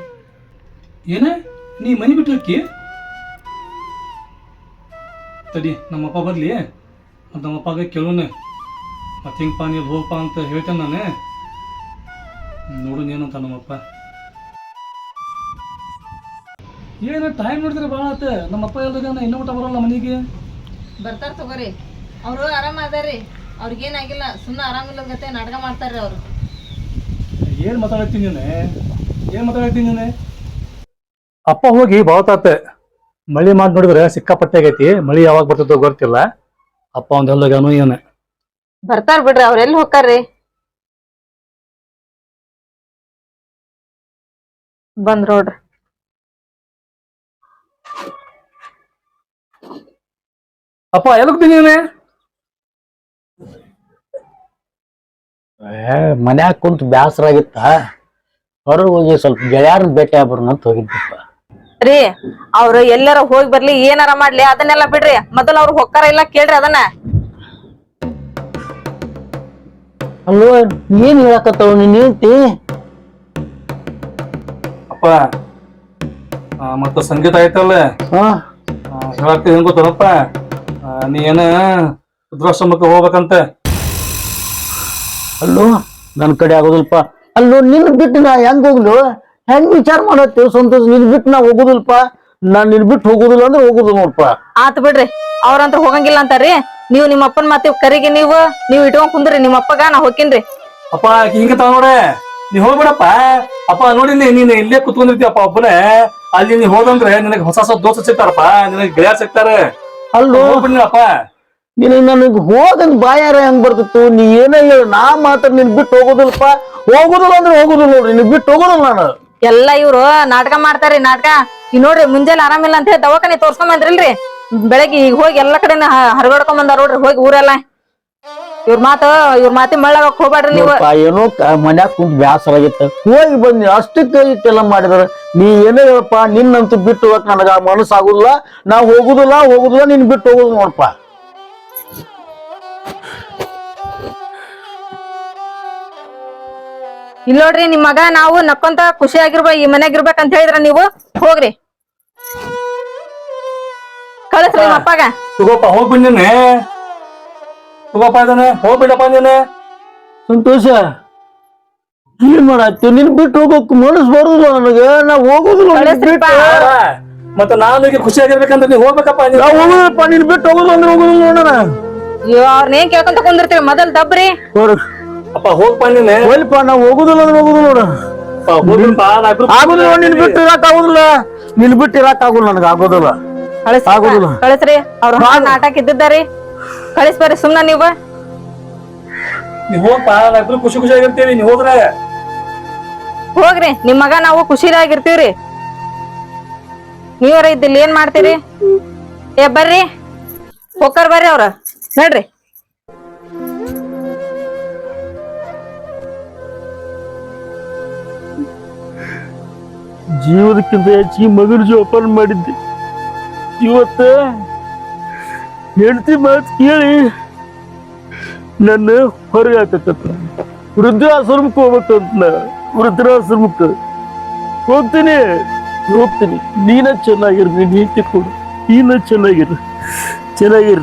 Speaker 2: ಏನ ನೀ ಮನೆ ಬಿಟ್ಟಿರ್ಕಿ ತಡಿ ನಮ್ಮಪ್ಪ ಬರ್ಲಿ ಮತ್ತು ನಮ್ಮಪ್ಪಾಗ ಕೇಳೋಣ ಮತ್ತೆ ಹಿಂಗಪ್ಪ ನೀನು ಹೋಗಪ್ಪ ಅಂತ ಹೇಳ್ತೇನೆ ನಾನು ನೋಡು ಏನಂತ ನಮ್ಮಪ್ಪ ಏನು ಟೈಮ್ ನೋಡಿದ್ರೆ ಭಾಳ ಆತ ನಮ್ಮಪ್ಪ ಎಲ್ಲದಾನ ಇನ್ನೂ ಊಟ ಬರೋಲ್ಲ ಮನೆಗೆ
Speaker 3: ಬರ್ತಾರ ತಗೋರಿ ಅವರು ಆರಾಮ ಅದಾರಿ ಅವ್ರಿಗೇನಾಗಿಲ್ಲ ಸುಮ್ಮನೆ ಆರಾಮಿಲ್ಲದ ಗತೆ ನಾಟಕ ಮಾಡ್ತಾರ್ರಿ ಅವ್ರು
Speaker 2: ಏನು ಮಾತಾಡತ್ತೀನಿ ನೀನು ಅಪ್ಪ ಹೋಗಿ ಭಾವತಾತ ಮಳಿ ಮಾಡಿ ನೋಡಿದ್ರೆ ಸಿಕ್ಕಾಪಟ್ಟೆ ಆಗೈತಿ ಮಳಿ ಯಾವಾಗ ಬರ್ತದೋ ಗೊತ್ತಿಲ್ಲ ಅಪ್ಪ ಒಂದ್ ಎಲ್ಲೋಗ್ಯಾನು ಏನ
Speaker 3: ಬರ್ತಾರ ಬಿಡ್ರಿ ಅವ್ರ ಎಲ್ಲಿ ಹೋಗ್ತಾರ್ರಿ ಬಂದ್ ನೋಡ್ರಿ
Speaker 2: ಅಪ್ಪ ಎಲ್ಲೋಗ್ತೀನಿ ನೀನೆ
Speaker 1: ಮನ್ಯಾಗ ಕುಂತು ಬ್ಯಾಸರ ಆಗಿತ್ತ ಹೊರಗೆ ಹೋಗಿ ಸ್ವಲ್ಪ ಗೆಳೆಯಾರನ್ನ ಭೇಟಿ ಆಗ್ಬರೋಣ ಅಂತ ಹೋಗಿದ್ದಪ್ಪ
Speaker 3: ರೀ ಅವ್ರು ಎಲ್ಲಾರ ಹೋಗಿ ಬರ್ಲಿ ಏನಾರ ಮಾಡ್ಲಿ ಅದನ್ನೆಲ್ಲ ಬಿಡ್ರಿ ಮೊದಲ ಅವ್ರು ಹೊಕ್ಕಾರ ಇಲ್ಲ ಕೇಳ್ರಿ ಅದನ್ನ
Speaker 1: ಅಲ್ಲೋ ಏನ್ ಹೇಳಕತ್ತವ ನೀನ್ ಹೇಳ್ತಿ
Speaker 2: ಅಪ್ಪ ಮತ್ತ ಸಂಗೀತ ಆಯ್ತಲ್ಲ ಹೇಳಕ್ಕೆ ಏನ್ ಗೊತ್ತಪ್ಪ ನೀ ಏನ ವೃದ್ಧಾಶ್ರಮಕ್ಕೆ ಹೋಗ್ಬೇಕಂತ
Speaker 1: ಅಲ್ಲೋ ನನ್ ಕಡೆ ಆಗೋದಿಲ್ಪ ಅಲ್ಲೋ ನಿನ್ ಬಿಟ್ಟು ನಾ ಹೆಂಗ್ ಹೋಗ್ಲು ಹೆಂಗ್ ವಿಚಾರ ಮಾಡತ್ತೇವ್ ಸಂತೋಷ ನಿನ್ ಬಿಟ್ಟು ನಾ ಹೋಗುದಿಲ್ಪ ನಾನ್ ನಿನ್ ಬಿಟ್ಟು ಹೋಗುದಿಲ್ಲ ಅಂದ್ರೆ ಹೋಗುದು ನೋಡ್ಪ
Speaker 3: ಆತ್ ಬಿಡ್ರಿ ಅವ್ರಂತ್ರ ಹೋಗಂಗಿಲ್ಲ ಅಂತಾರ್ರಿ ನೀವು ನಿಮ್ಮ ಅಪ್ಪನ ಮಾತಿ ಕರಿಗೆ ನೀವು ಇಟ್ಕೊಂಡ್ ಕುಂದ್ರಿ ನಿಮ್ಮ ಅಪ್ಪಗ ನಾ ಹೋಗ್ತೀನ್ರಿ
Speaker 2: ಅಪ್ಪ ಹಿಂಗ ತಾವ ನೋಡ ನೀ ಹೋಗ್ಬಿಡಪ್ಪ ಅಪ್ಪ ನೋಡಿ ನೀನ್ ಇಲ್ಲೇ ಕುತ್ಕೊಂಡಿರ್ತೀಯಪ್ಪ ಒಬ್ಬನೇ ಅಲ್ಲಿ ನೀ ಹೋದಂದ್ರೆ ನಿನಗೆ ಹೊಸ ಹೊಸ ದೋಸ್ತ ಸಿಗ್ತಾರಪ್ಪ ನಿನಗೆ ಗೆಳೆಯರ್ ಸಿಗ್ತಾರ
Speaker 1: ಅಲ್ಲೋ
Speaker 2: ಹೋಗ್ಬಿಡ್ನಪ್ಪ
Speaker 1: ನೀನ್ ನನಗ್ ಹೋಗಂದ್ ಬಾಯಾರ ಹೆಂಗ್ ಬರ್ತಿತ್ತು ನೀ ಏನೇ ಹೇಳು ನಾ ಮಾತ್ರ ನಿನ್ ಬಿಟ್ಟು ಹೋಗುದಿಲ್ಪ ಹೋಗುದಿಲ್ಲ ಅಂದ್ರೆ ಹೋಗುದಿಲ್ಲ ನೋಡ್ರಿ ನೀನ್ ಬಿಟ್ಟು ಹೋಗುದಿಲ್ಲ ನಾನು
Speaker 3: ಎಲ್ಲಾ ಇವ್ರು ನಾಟಕ ಮಾಡ್ತಾರ್ರಿ ನಾಟಕ ಈಗ ನೋಡ್ರಿ ಮುಂಜಾನೆ ಆರಾಮಿಲ್ಲ ಅಂತ ಹೇಳಿ ದವಾಖಾನೆ ತೋರ್ಸ್ಕೊಂಡ್ ಬಂದ್ರಿಲ್ರಿ ಬೆಳಗ್ಗೆ ಈಗ ಹೋಗಿ ಎಲ್ಲಾ ಕಡೆ ಹರಗಾಡ್ಕೊಂಡ್ ಬಂದಾರ ನೋಡ್ರಿ ಹೋಗಿ ಊರೆಲ್ಲ ಇವ್ರ ಮಾತಿ ಮಳ್ಳಾಗಕ್ ಹೋಗ್ಬೇಡ್ರಿ ನೀವು
Speaker 1: ಏನೋ ಮನ್ಯಾಗ ಕುಂತ್ ಬ್ಯಾಸರ ಆಗಿತ್ತ ಹೋಗಿ ಬಂದಿ ಅಷ್ಟಕ್ಕೆ ಇಟ್ಟೆಲ್ಲ ಮಾಡಿದಾರ ನೀ ಏನೇ ಹೇಳಪ್ಪ ನಿನ್ನಂತೂ ಬಿಟ್ಟು ಹೋಗಕ್ ನನಗ ಮನಸ್ಸಾಗುದಿಲ್ಲ ನಾ ಹೋಗುದಿಲ್ಲ ನಿನ್ ಬಿಟ್ಟು ಹೋಗುದು ನೋಡಪ್ಪ
Speaker 3: ಇಲ್ಲ ನೋಡ್ರಿ ನಿಮ್ ಮಗ ನಾವು ನಕ್ಕೊಂತ ಖುಷಿಯಾಗಿರ್ಬೇಕು ಈ ಮನ್ಯಾಗ ಇರ್ಬೇಕಂತ ಹೇಳಿದ್ರ ನೀವು ಹೋಗ್ರಿ ಕಳಿಸ್ರಿ ನಿಮ್ಮ ಅಪ್ಪಗ
Speaker 2: ತಗೋಪ್ಪ ಹೋಗ್ಬಿಡ್ನೇನೆ ತಗೋಪ್ಪ ಇದಾನೆ ಹೋಗ್ಬಿಡಪ್ಪ ನೀನೆ
Speaker 1: ಸಂತೋಷ ಏನ್ ಮಾಡಾಯ್ತು ನಿನ್ ಬಿಟ್ಟು ಹೋಗಕ್ ಮನಸ್ ಬರುದಿಲ್ಲ ನನಗ ನಾ ಹೋಗುದಿಲ್ಲ
Speaker 2: ಮತ್ತೆ ನಾನು ಖುಷಿಯಾಗಿರ್ಬೇಕಂತ ನೀವ್ ಹೋಗ್ಬೇಕಪ್ಪ
Speaker 1: ಹೋಗುದಪ್ಪ ನಿನ್ ಬಿಟ್ಟು ಹೋಗುದು ಅಂದ್ರೆ ಹೋಗುದಿಲ್ಲ ನೋಡೋಣ
Speaker 3: ಅವ್ರನ್ನೇನ್ ಕೇಳ್ಕೊಂತ ಕುಂದಿರ್ತೀವಿ ಮೊದಲ್ ದಬ್ರಿ
Speaker 2: ಅಪ್ಪ ಹೋಗ್ಪ ನೀನೆ
Speaker 1: ಹೋಗ್ಲಿಪ್ಪ ನಾ ಹೋಗುದಿಲ್ಲ ಅಂದ್ರೆ ಹೋಗುದು ನೋಡ ಆಗುದಿಲ್ಲ ನಿನ್ ಬಿಟ್ಟು ಇರಾಕ್ ಆಗುದಿಲ್ಲ ನಿನ್ ಬಿಟ್ಟು ಇರಾಕ್ ಆಗುದಿಲ್ಲ ನನಗ ಆಗೋದಿಲ್ಲ ಆಗುದಿಲ್ಲ
Speaker 3: ಕಳಿಸ್ರಿ ಅವ್ರ ನಾಟಕ ಇದ್ದಿದ್ದಾರಿ ಕಳಿಸ್ಬರ್ರಿ ಸುಮ್ನ ನೀವ್
Speaker 2: ಹೋಗ್ಪ ನಾವಿಬ್ರು ಖುಷಿಯಾಗಿರ್ತೀವಿ ನೀವ್ ಹೋದ್ರೆ
Speaker 3: ಹೋಗ್ರಿ ನಿಮ್ ಮಗ ನಾವು ಖುಷಿಯಾಗಿರ್ತೀವ್ರಿ ನೀವರ ಇದ್ದಿಲ್ಲ ಏನ್ ಮಾಡ್ತೀರಿ ಏ ಬರ್ರಿ ಹೋಗ್ತಾರ ಬರ್ರಿ ಅವ್ರ ನೋಡ್ರಿ
Speaker 1: ಜೀವನಕ್ಕಿಂತ ಹೆಚ್ಚಿಗೆ ಮಗನ ಜೋಪಾನ ಮಾಡಿದ್ದೆ ಇವತ್ತ ಹೆಂಡತಿ ಮಾತು ಕೇಳಿ ನನ್ನ ಹೊರಗೆ ಹಾಕತ್ತ ವೃದ್ಧಾಶ್ರಮಕ್ಕೆ ಹೋಗ್ಬೇಕಂತ ವೃದ್ಧಾಶ್ರಮಕ್ಕೆ ಹೋಗ್ತೀನಿ ನೀನ ಚೆನ್ನಾಗಿರ್ರಿ ನೀತಿ ಕೊಡು ನೀನ ಚೆನ್ನಾಗಿರ್ರಿ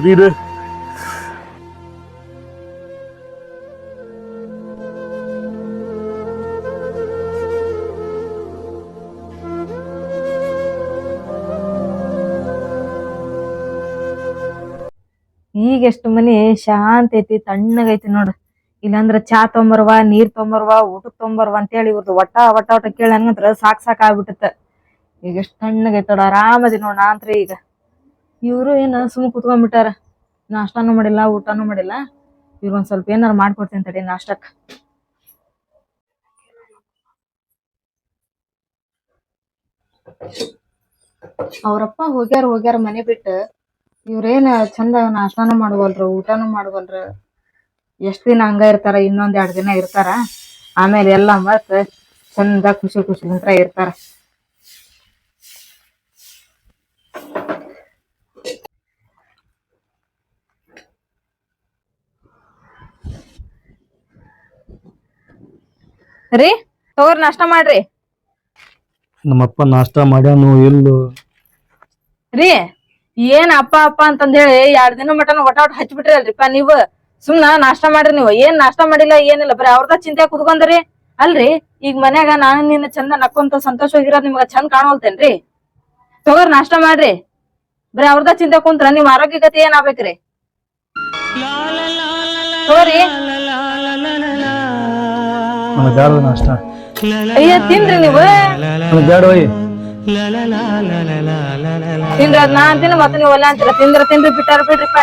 Speaker 1: ನೀನ
Speaker 3: ಈಗ ಎಷ್ಟು ಮನಿ ಶಾಂತ ಐತಿ, ತಣ್ಣಗೈತಿ ನೋಡು. ಇಲ್ಲಾಂದ್ರ ಚಾ ತೊಂಬರ್ವ, ನೀರ್ ತೊಂಬರ್ವ, ಊಟಕ್ ತೊಂಬರ್ವ ಅಂತೇಳಿ ಇವ್ರದ್ದು ಒಟ್ಟ ಒಟ್ಟ ಒಟ್ಟ ಕೇಳಿ ಹಂಗಂದ್ರ ಸಾಕ್ ಆಗ್ಬಿಟ್ಟತ್ತ. ಈಗ ಎಷ್ಟ್ ತಣ್ಣಗೈತೋಡ, ಆರಾಮದಿ ನೋಡ್ ನಾಂತ್ರ ಈಗ. ಇವ್ರು ಏನ ಸುಮ್ ಕುತ್ಕೊಂಡ್ಬಿಟ್ಟಾರ, ನಾಷ್ಟಾನು ಮಾಡಿಲ್ಲ, ಊಟಾನು ಮಾಡಿಲ್ಲ. ಇವ್ರಿಗೊಂದ್ ಸ್ವಲ್ಪ ಏನಾರ ಮಾಡ್ಕೊಡ್ತೀನಿ ತಡಿ ನಾಷ್ಟಕ್. ಅವ್ರಪ್ಪ ಹೋಗ್ಯಾರ ಮನೆ ಬಿಟ್ಟು. ಇವ್ರೇನ ಚಂದ ನಾಷ್ಟಾನು ಮಾಡುವಲ್ರು, ಊಟಾನು ಮಾಡುವಲ್ರು. ಎಷ್ಟ್ ದಿನ ಹಂಗ ಇರ್ತಾರ, ಇನ್ನೊಂದ್ 2 ದಿನ ಇರ್ತಾರ, ಆಮೇಲೆ ಎಲ್ಲಾ ಮತ್ ಚಂದ ಖುಷಿಲಿಂತ್ರ ಇರ್ತಾರ. ರೀ ತಗೋರ್ ನಾಷ್ಟ ಮಾಡ್ರಿ.
Speaker 2: ನಮ್ಮಪ್ಪ ನಾಷ್ಟ ಮಾಡ್ಯಾನು ಇಲ್ಲೋ?
Speaker 3: ರೀ ಏನ್ ಅಪ್ಪ ಅಪ್ಪ ಅಂತಂದ್ ಹೇಳಿ 2 ದಿನ ಮಟನ ಒಟ ಹಚ್ಬಿಟ್ರಿ ಅಲ್ರಿಪ್ಪ ನೀವು. ಸುಮ್ನ ನಾಷ್ಟ ಮಾಡ್ರಿ. ನೀವು ಏನ್ ನಾಷ್ಟ ಮಾಡಿಲ್ಲ, ಏನಿಲ್ಲ, ಬರೀ ಅವ್ರದ ಚಿಂತೆ ಕುತ್ಕೊಂಡ್ರಿ. ಅಲ್ರಿ ಈಗ ಮನ್ಯಾಗ ನಾನು ನಿನ್ನ ಚಂದ ನಕ್ಕೊಂತ ಸಂತೋಷವಾಗಿರೋದ್ ನಿಮ್ಗ ಚಂದ ಕಾಣವಲ್ತೇನ್ರಿ? ತಗೋರ್ ನಾಷ್ಟ ಮಾಡ್ರಿ. ಬರೀ ಅವ್ರದ ಚಿಂತೆ ಕುಂತ್ರ ನಿಮ್ ಆರೋಗ್ಯ ಗತಿ ಏನ್ ಆಗ್ಬೇಕ್ರಿ? ತಗೋರಿ.
Speaker 2: ನನಗೆ ಬ್ಯಾಡ ನಾಷ್ಟ.
Speaker 3: ಅಯ್ಯ ತಿನ್ರಿ ನೀವು.
Speaker 2: ನನಗೆ ಬ್ಯಾಡ ಒಯ್.
Speaker 3: ತಿನ್ರಿ, ಅದ್ ನಾ ಅಂತೀನಿ ಮತ್ತೆ ನೀವು ಒಲ್ಲ ಅಂತೀರ. ತಿನ್ರಿ ಬಿಟ್ಟಾರ ಬಿಡ್ರಿಪ್ಪ.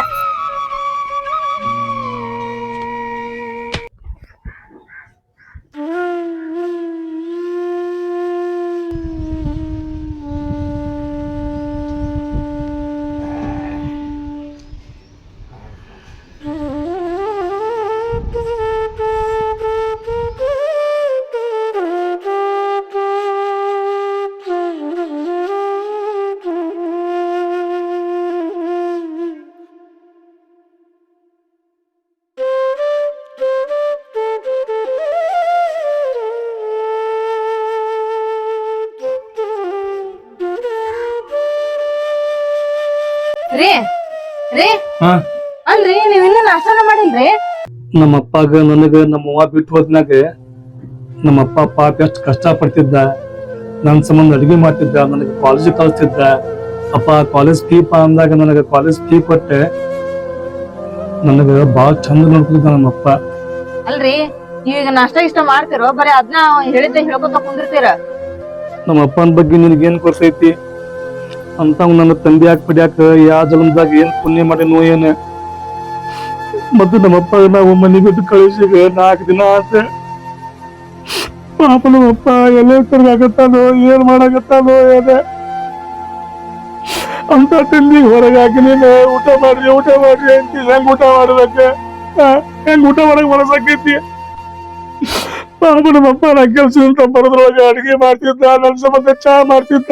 Speaker 3: ರೀ ರೀ
Speaker 2: ಹಾ,
Speaker 3: ಅಲ್ರಿ ನೀವ್ ಇನ್ನ ನಾಷ್ಟಾನ ಮಾಡಿಲ್ರಿ?
Speaker 2: ನಮ್ಮ ಅಪ್ಪಗ ನನಗ ನಮ್ಮ ಅವ್ವ ಬಿಟ್ಟು ಹೋದ್ನಾಗ ನಮ್ಮಪ್ಪ ಪಾಪ ಎಷ್ಟು ಕಷ್ಟ ಪಡ್ತಿದ್ದ. ನನ್ನ ಸಂಬಂಧ ಅಡಿಗೆ ಮಾಡ್ತಿದ್ದ, ನನಗೆ ಕಾಲೇಜಿಗೆ ಕಳಿಸ್ತಿದ್ದ. ಅಪ್ಪ ಕಾಲೇಜ್ ಫೀ ಅಂದಾಗ ನನಗೆ ಕಾಲೇಜ್ ಫೀ ಕೊಟ್ಟೆ. ನನಗ ಬಾಳ ಚಂದ ನೋಡ್ತಿದ್ದ ನಮ್ಮಪ್ಪ.
Speaker 3: ಅಲ್ರಿ ಈಗ ನಾಷ್ಟ ಇಷ್ಟ ಮಾಡ್ತಿರೋ, ಬರೀ ಅದ್ನ ಹೇಳಿದ್ದೆ ಹೇಳ್ಕೊತ ಕುಂದಿರ್ತೀರ?
Speaker 2: ನಮ್ಮ ಅಪ್ಪನ ಬಗ್ಗೆ ನಿನಗೇನ್ ಗೊತ್ತೈತಿ? ಅಂತ ನನ್ನ ತಂದೆ ಹಾಕ್ಬಿಡ್ಯಾಕ ಯಾವ ಜನ್ಮದಾಗ ಏನ್ ಪುಣ್ಯ ಮಾಡಿನೋ ಏನ. ಮತ್ತೆ ನಮ್ಮಪ್ಪ ನಾವು ಮನೆ ಬಿಟ್ಟು ಕಳಿಸಿಗ 4 ದಿನ ಆತ. ಪಾಪ ನಮ್ಮಪ್ಪ ಎಲ್ಲೇ ತಿರ್ಗಾಕತ್ತಾನೋ, ಏನ್ ಮಾಡಾಕತ್ತಾನೋ ಏನ. ಅಂತ ತಂದಿಗೆ ಹೊರಗಾಕಿ ನೀನು ಊಟ ಮಾಡ್ರಿ ಅಂತ ಹೆಂಗ್ ಊಟ ಮಾಡ್ಬೇಕ? ಹೆಂಗ್ ಊಟ ಮಾಡಕ್ ಮನಸ್ಸಾಕೈತಿ? ಪಾಪ ನಮ್ಮಪ್ಪ ನಾ ಕೆಲ್ಸದಿಂದ ಬರೋದ್ರೊಳಗ ಅಡಿಗೆ ಮಾಡ್ತಿದ್ದ, ನನ್ನ ಸಂಬಂಧ ಚಾ ಮಾಡ್ತಿದ್ದ.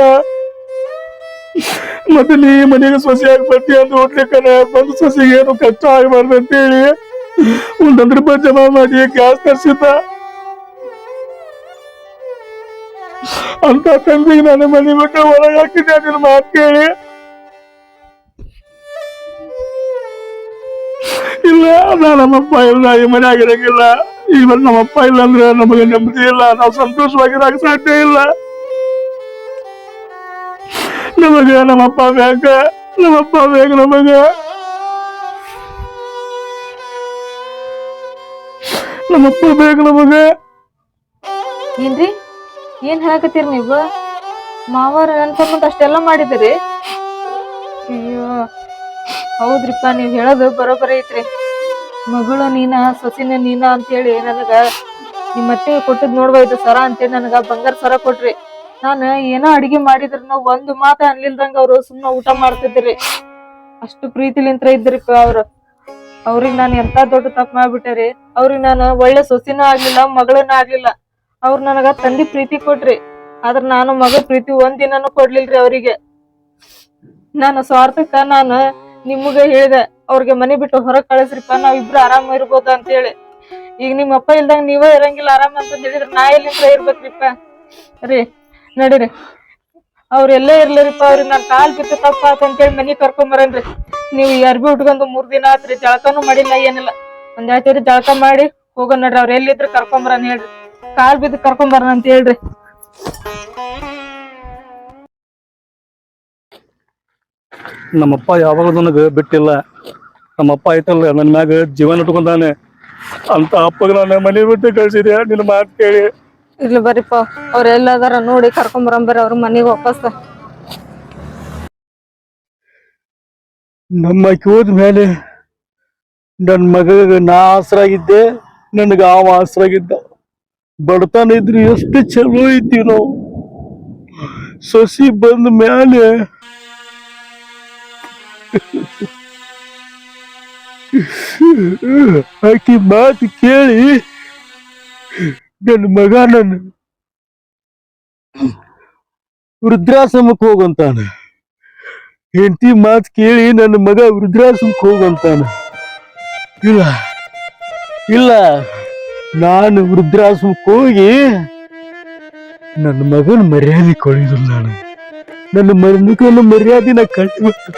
Speaker 2: ಮತ್ತೆ ನೀ ಮನೆಗೆ ಸೊಸೆಯಾಗಿ ಬರ್ತಿ ಅಂತ ಹೋಗ್ಲಿಕ್ಕನೆ ಬಂದು ಸೊಸೆಗೆ ಏನು ಕಷ್ಟ ಆಗಬಾರ್ದು ಅಂತೇಳಿ 100 ರೂಪಾಯಿ ಜಮಾ ಮಾಡಿ ಗ್ಯಾಸ್ ತರಿಸಿದ್ದ. ಅಂತ ತಂದಿಗೆ ನಾನು ಮನೆ ಬಿಟ್ಟು ಒಳಗೆ ಹಾಕಿದ್ದೆ ನಿನ್ನ ಮಾತು ಕೇಳಿ. ಇಲ್ಲ, ನಮ್ಮಪ್ಪ ಇಲ್ಲ, ಈ ಮನೆ ಆಗಿರಂಗಿಲ್ಲ. ಈಗ ನಮ್ಮಪ್ಪ ಇಲ್ಲ ಅಂದ್ರೆ ನಮಗೆ ನೆಮ್ಮದಿ ಇಲ್ಲ, ನಾವು ಸಂತೋಷವಾಗಿರಾಗ ಸಾಧ್ಯ ಇಲ್ಲ. ನಮಗ ನಮ್ಮಪ್ಪ ಬೇಕು ನಮಗ. ನಮ್ಮಪ್ಪ ಬೇಕು ನಮಗ.
Speaker 3: ಏನ್ರಿ ಏನ್ ಹೇಳಕತ್ತೀರಿ ನೀವು? ಮಾವಾರ ನನ್ ಸಂಬಂಧ ಅಷ್ಟೆಲ್ಲ ಮಾಡಿದಿರಿ? ಅಯ್ಯೋ ಹೌದ್ರಿಪ್ಪ, ನೀವ್ ಹೇಳೋದು ಬರೋಬರಿ ಐತ್ರಿ. ಮಗಳು ನೀನ, ಸೊಸಿನ ನೀನ ಅಂತೇಳಿ ನನಗ ನಿಮ್ಮತ್ತೆ ಕೊಟ್ಟದ್ ನೋಡ್ವ ಇದು ಸರ ಅಂತೇಳಿ ನನಗ ಬಂಗಾರ ಸರ ಕೊಟ್ರಿ. ನಾನು ಏನೋ ಅಡಿಗೆ ಮಾಡಿದ್ರನು ಒಂದು ಮಾತ ಅನ್ಲಿಲ್ದಂಗ ಅವ್ರು ಸುಮ್ಮನೆ ಊಟ ಮಾಡ್ತಿದ್ರಿ. ಅಷ್ಟು ಪ್ರೀತಿಲಿಂತ್ರ ಇದ್ರಿಪ್ಪ ಅವ್ರು. ಅವ್ರಿಗೆ ನಾನು ಎಂತ ದೊಡ್ಡ ತಪ್ಪು ಮಾಡ್ಬಿಟ್ಟೆ. ಅವ್ರಿಗೆ ನಾನು ಒಳ್ಳೆ ಸೊಸಿನೂ ಆಗ್ಲಿಲ್ಲ, ಮಗಳನ್ನ ಆಗ್ಲಿಲ್ಲ. ಅವ್ರು ನನಗ ತಂದಿ ಪ್ರೀತಿ ಕೊಟ್ರಿ, ಆದ್ರ ನಾನು ಮಗ ಪ್ರೀತಿ ಒಂದಿನಾನು ಕೊಡ್ಲಿಲ್ರಿ ಅವ್ರಿಗೆ. ನಾನು ಸ್ವಾರ್ಥಕ್ಕ ನಾನು ನಿಮ್ಗ ಹೇಳಿದೆ, ಅವ್ರಿಗೆ ಮನೆ ಬಿಟ್ಟು ಹೊರಗ್ ಕಳಿಸ್ರಿಪ್ಪ, ನಾವಿಬ್ರು ಆರಾಮ ಇರ್ಬೋದು ಅಂತ ಹೇಳಿ. ಈಗ ನಿಮ್ಮ ಅಪ್ಪ ಇಲ್ದಂಗ ನೀವೇ ಇರಂಗಿಲ್ಲ ಆರಾಮ ಅಂತ ಹೇಳಿದ್ರೆ ನಾ ಎಲ್ಲಿಂದ ಇರ್ಬೇಕ್ರಿಪ್ಪ? ರೀ ನಡೀರಿ, ಅವ್ರೆಲ್ಲೇ ಇರ್ಲಿರಿಪ್ಪ. ಅವ್ರಿಗೆ ನಾನ್ ಕಾಲ್ ಬಿಟ್ಟು ತಪ್ಪ ಅಂತೇಳಿ ಮನಿಗ್ ಕರ್ಕೊಂಬರನ್ರಿ. ನೀವು ಈ ಅರ್ಬಿ ಉಟ್ಕೊಂಡು 3 ದಿನ ಆತ್ರಿ, ಜಳಕನೂ ಮಾಡಿಲ್ಲ ಏನಿಲ್ಲ. ಒಂದ್ ಆಯ್ತರಿ ಜಳಕ ಮಾಡಿ ಹೋಗೋ ನಡ್ರಿ. ಅವ್ರ ಎಲ್ಲಿದ್ರು ಕರ್ಕೊಂಬರನ್ ಹೇಳ್ರಿ, ಕಾಲ್ ಬಿದ್ದು ಕರ್ಕೊಂಬರನ್ ಅಂತ ಹೇಳ್ರಿ.
Speaker 2: ನಮ್ಮಪ್ಪ ಯಾವಾಗ ನನಗೆ ಬಿಟ್ಟಿಲ್ಲ. ನಮ್ಮಪ್ಪ ಐತಲ್ಲ ನನ್ನ ಮ್ಯಾಗ ಜೀವನ ಇಟ್ಕೊಂಡಾನೆ ಅಂತ ಅಪ್ಪಗ ನಾನು ಮನೆ ಬಿಟ್ಟು ಕಳ್ಸಿದ್ಯಾ ನಿನ್ನ ಮಾತು ಕೇಳಿ.
Speaker 3: ಇರ್ಲಿ ಬರೀಪ್ಪ, ಅವ್ರ ಎಲ್ಲದಾರ ನೋಡಿ ಕರ್ಕೊಂಬರಂಬರ್ರಿ ಅವ್ರ ಮನೆಗೆ ವಾಪಸ್.
Speaker 1: ನಮ್ಮ ಹೋದ ಮೇಲೆ ನನ್ನ ಮಗ ನಾ ಆಸರಾಗಿದ್ದೆ, ನನಗ ಅವ ಆಸರಾಗಿದ್ದ. ಬಡತನ ಇದ್ರಿ ಎಷ್ಟು ಚಲೋ ಇದ್ದೀವಿ ನಾವು. ಸೊಸಿ ಬಂದ ಮ್ಯಾಲೆ ಆಕಿ ಮಾತು ಕೇಳಿ ನನ್ನ ಮಗ ನನ್ನ ವೃದ್ಧಾಶ್ರಮಕ್ಕೆ ಹೋಗಂತಾನ. ಹೆಂಡತಿ ಮಾತು ಕೇಳಿ ನನ್ನ ಮಗ ವೃದ್ಧಾಶ್ರಮಕ್ಕೆ ಹೋಗಂತಾನ. ಇಲ್ಲ ಇಲ್ಲ, ನಾನು ವೃದ್ಧಾಶ್ರಮಕ್ಕೆ ಹೋಗಿ ನನ್ನ ಮಗನ ಮರ್ಯಾದೆ ಕೊಡಿದ್ರು. ನಾನು ನನ್ನ ಮಗನ ಮರ್ಯಾದಿನ ಕಳ್ಸಿಬಿಟ್ಟು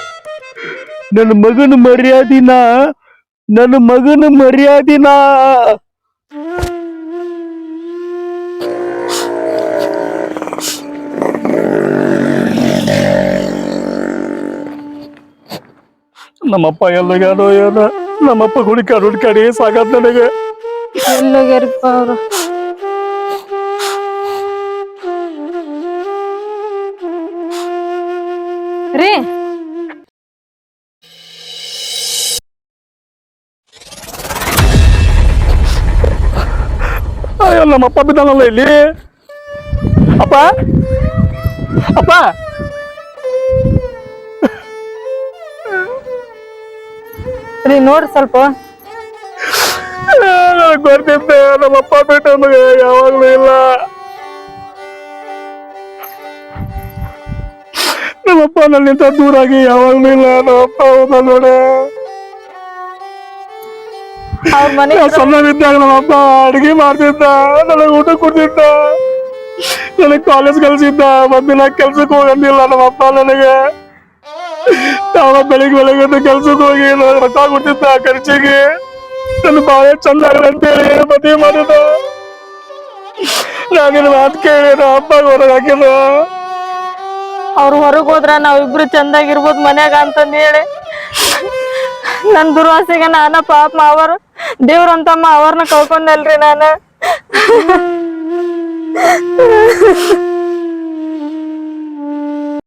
Speaker 1: ನನ್ನ ಮಗನ ಮರ್ಯಾದಿನ
Speaker 2: ನಮ್ಮಪ್ಪ ಎಲ್ಲಗಾನೋ ಏನೋ, ನಮ್ಮಪ್ಪ ಹುಡುಕಾಡಿ ಸಾಕಾತ್ ನನಗೆ.
Speaker 3: ಎಲ್ಲೋಗ್ಯಾರಪ್ಪ ಅವ್ರು? ರೀ
Speaker 2: ಅಯ್ಯೋ ನಮ್ಮಪ್ಪ ಬಿದ್ದಾನಲ್ಲ ಇಲ್ಲಿ. ಅಪ್ಪ ಅಪ್ಪ
Speaker 3: ರೀ ನೋಡ್ರಿ ಸ್ವಲ್ಪ.
Speaker 2: ಗೊತ್ತಿದ್ದೆ ನಮ್ಮಪ್ಪ ಬಿಟ್ಟ ನಮಗೆ ಯಾವಾಗ್ಲೂ ಇಲ್ಲ. ನಮ್ಮಪ್ಪ ನನ್ನಿಂದ ದೂರಾಗಿ ಯಾವಾಗ್ಲೂ ಇಲ್ಲ. ನಮ್ಮಪ್ಪ ಹೋದ ನೋಡೆ.
Speaker 3: ಅವ್ರ ಮನೆ
Speaker 2: ಸಣ್ಣವಿದ್ದಾಗ ನಮ್ಮಪ್ಪ ಅಡಿಗೆ ಮಾಡ್ತಿದ್ದ, ನನಗೆ ಊಟ ಕೊಡ್ತಿದ್ದ, ನನಗೆ ಕಾಲೇಜ್ ಕಲ್ಸಿದ್ದ. ಮಧ್ಯಾಹ್ನ ಕೆಲ್ಸಕ್ಕೆ ಹೋಗಂದಿಲ್ಲ ನಮ್ಮಪ್ಪ ನನಗೆ. ಯಾವ ಬೆಳಿಗ್ಗೆ ಕೆಲ್ಸಕ್ಕೆ ಹೋಗಿ ರೊಕ್ಕ ಕೊಡ್ತಿದ್ದ ಖರ್ಚಿಗೆ. ನನ್ನ ಬಾಳೆ ಚಂದ ಆಗಲ್ಲ ಅಂತೇಳಿ ಮದುವೆ ಮಾಡಿದ. ನಾನಿನ ಮಾತು ಕೇಳಿ ನಮ್ಮ ಅಪ್ಪ ಹೊರಗೆ ಹಾಕಿದ.
Speaker 3: ಅವ್ರು ಹೊರಗೆ ಹೋದ್ರ ನಾವಿಬ್ರು ಚಂದಾಗಿರ್ಬೋದು ಮನ್ಯಾಗ ಅಂತಂದು ಹೇಳಿ ನನ್ ದುರ್ವಾಸೆಗೆ ನಾನ ಪಾಪ ಮಾವರು ದೇವ್ರಂತಮ್ಮ ಅವ್ರನ್ನ ಕಳ್ಕೊಂಡಲ್ರಿ ನಾನು.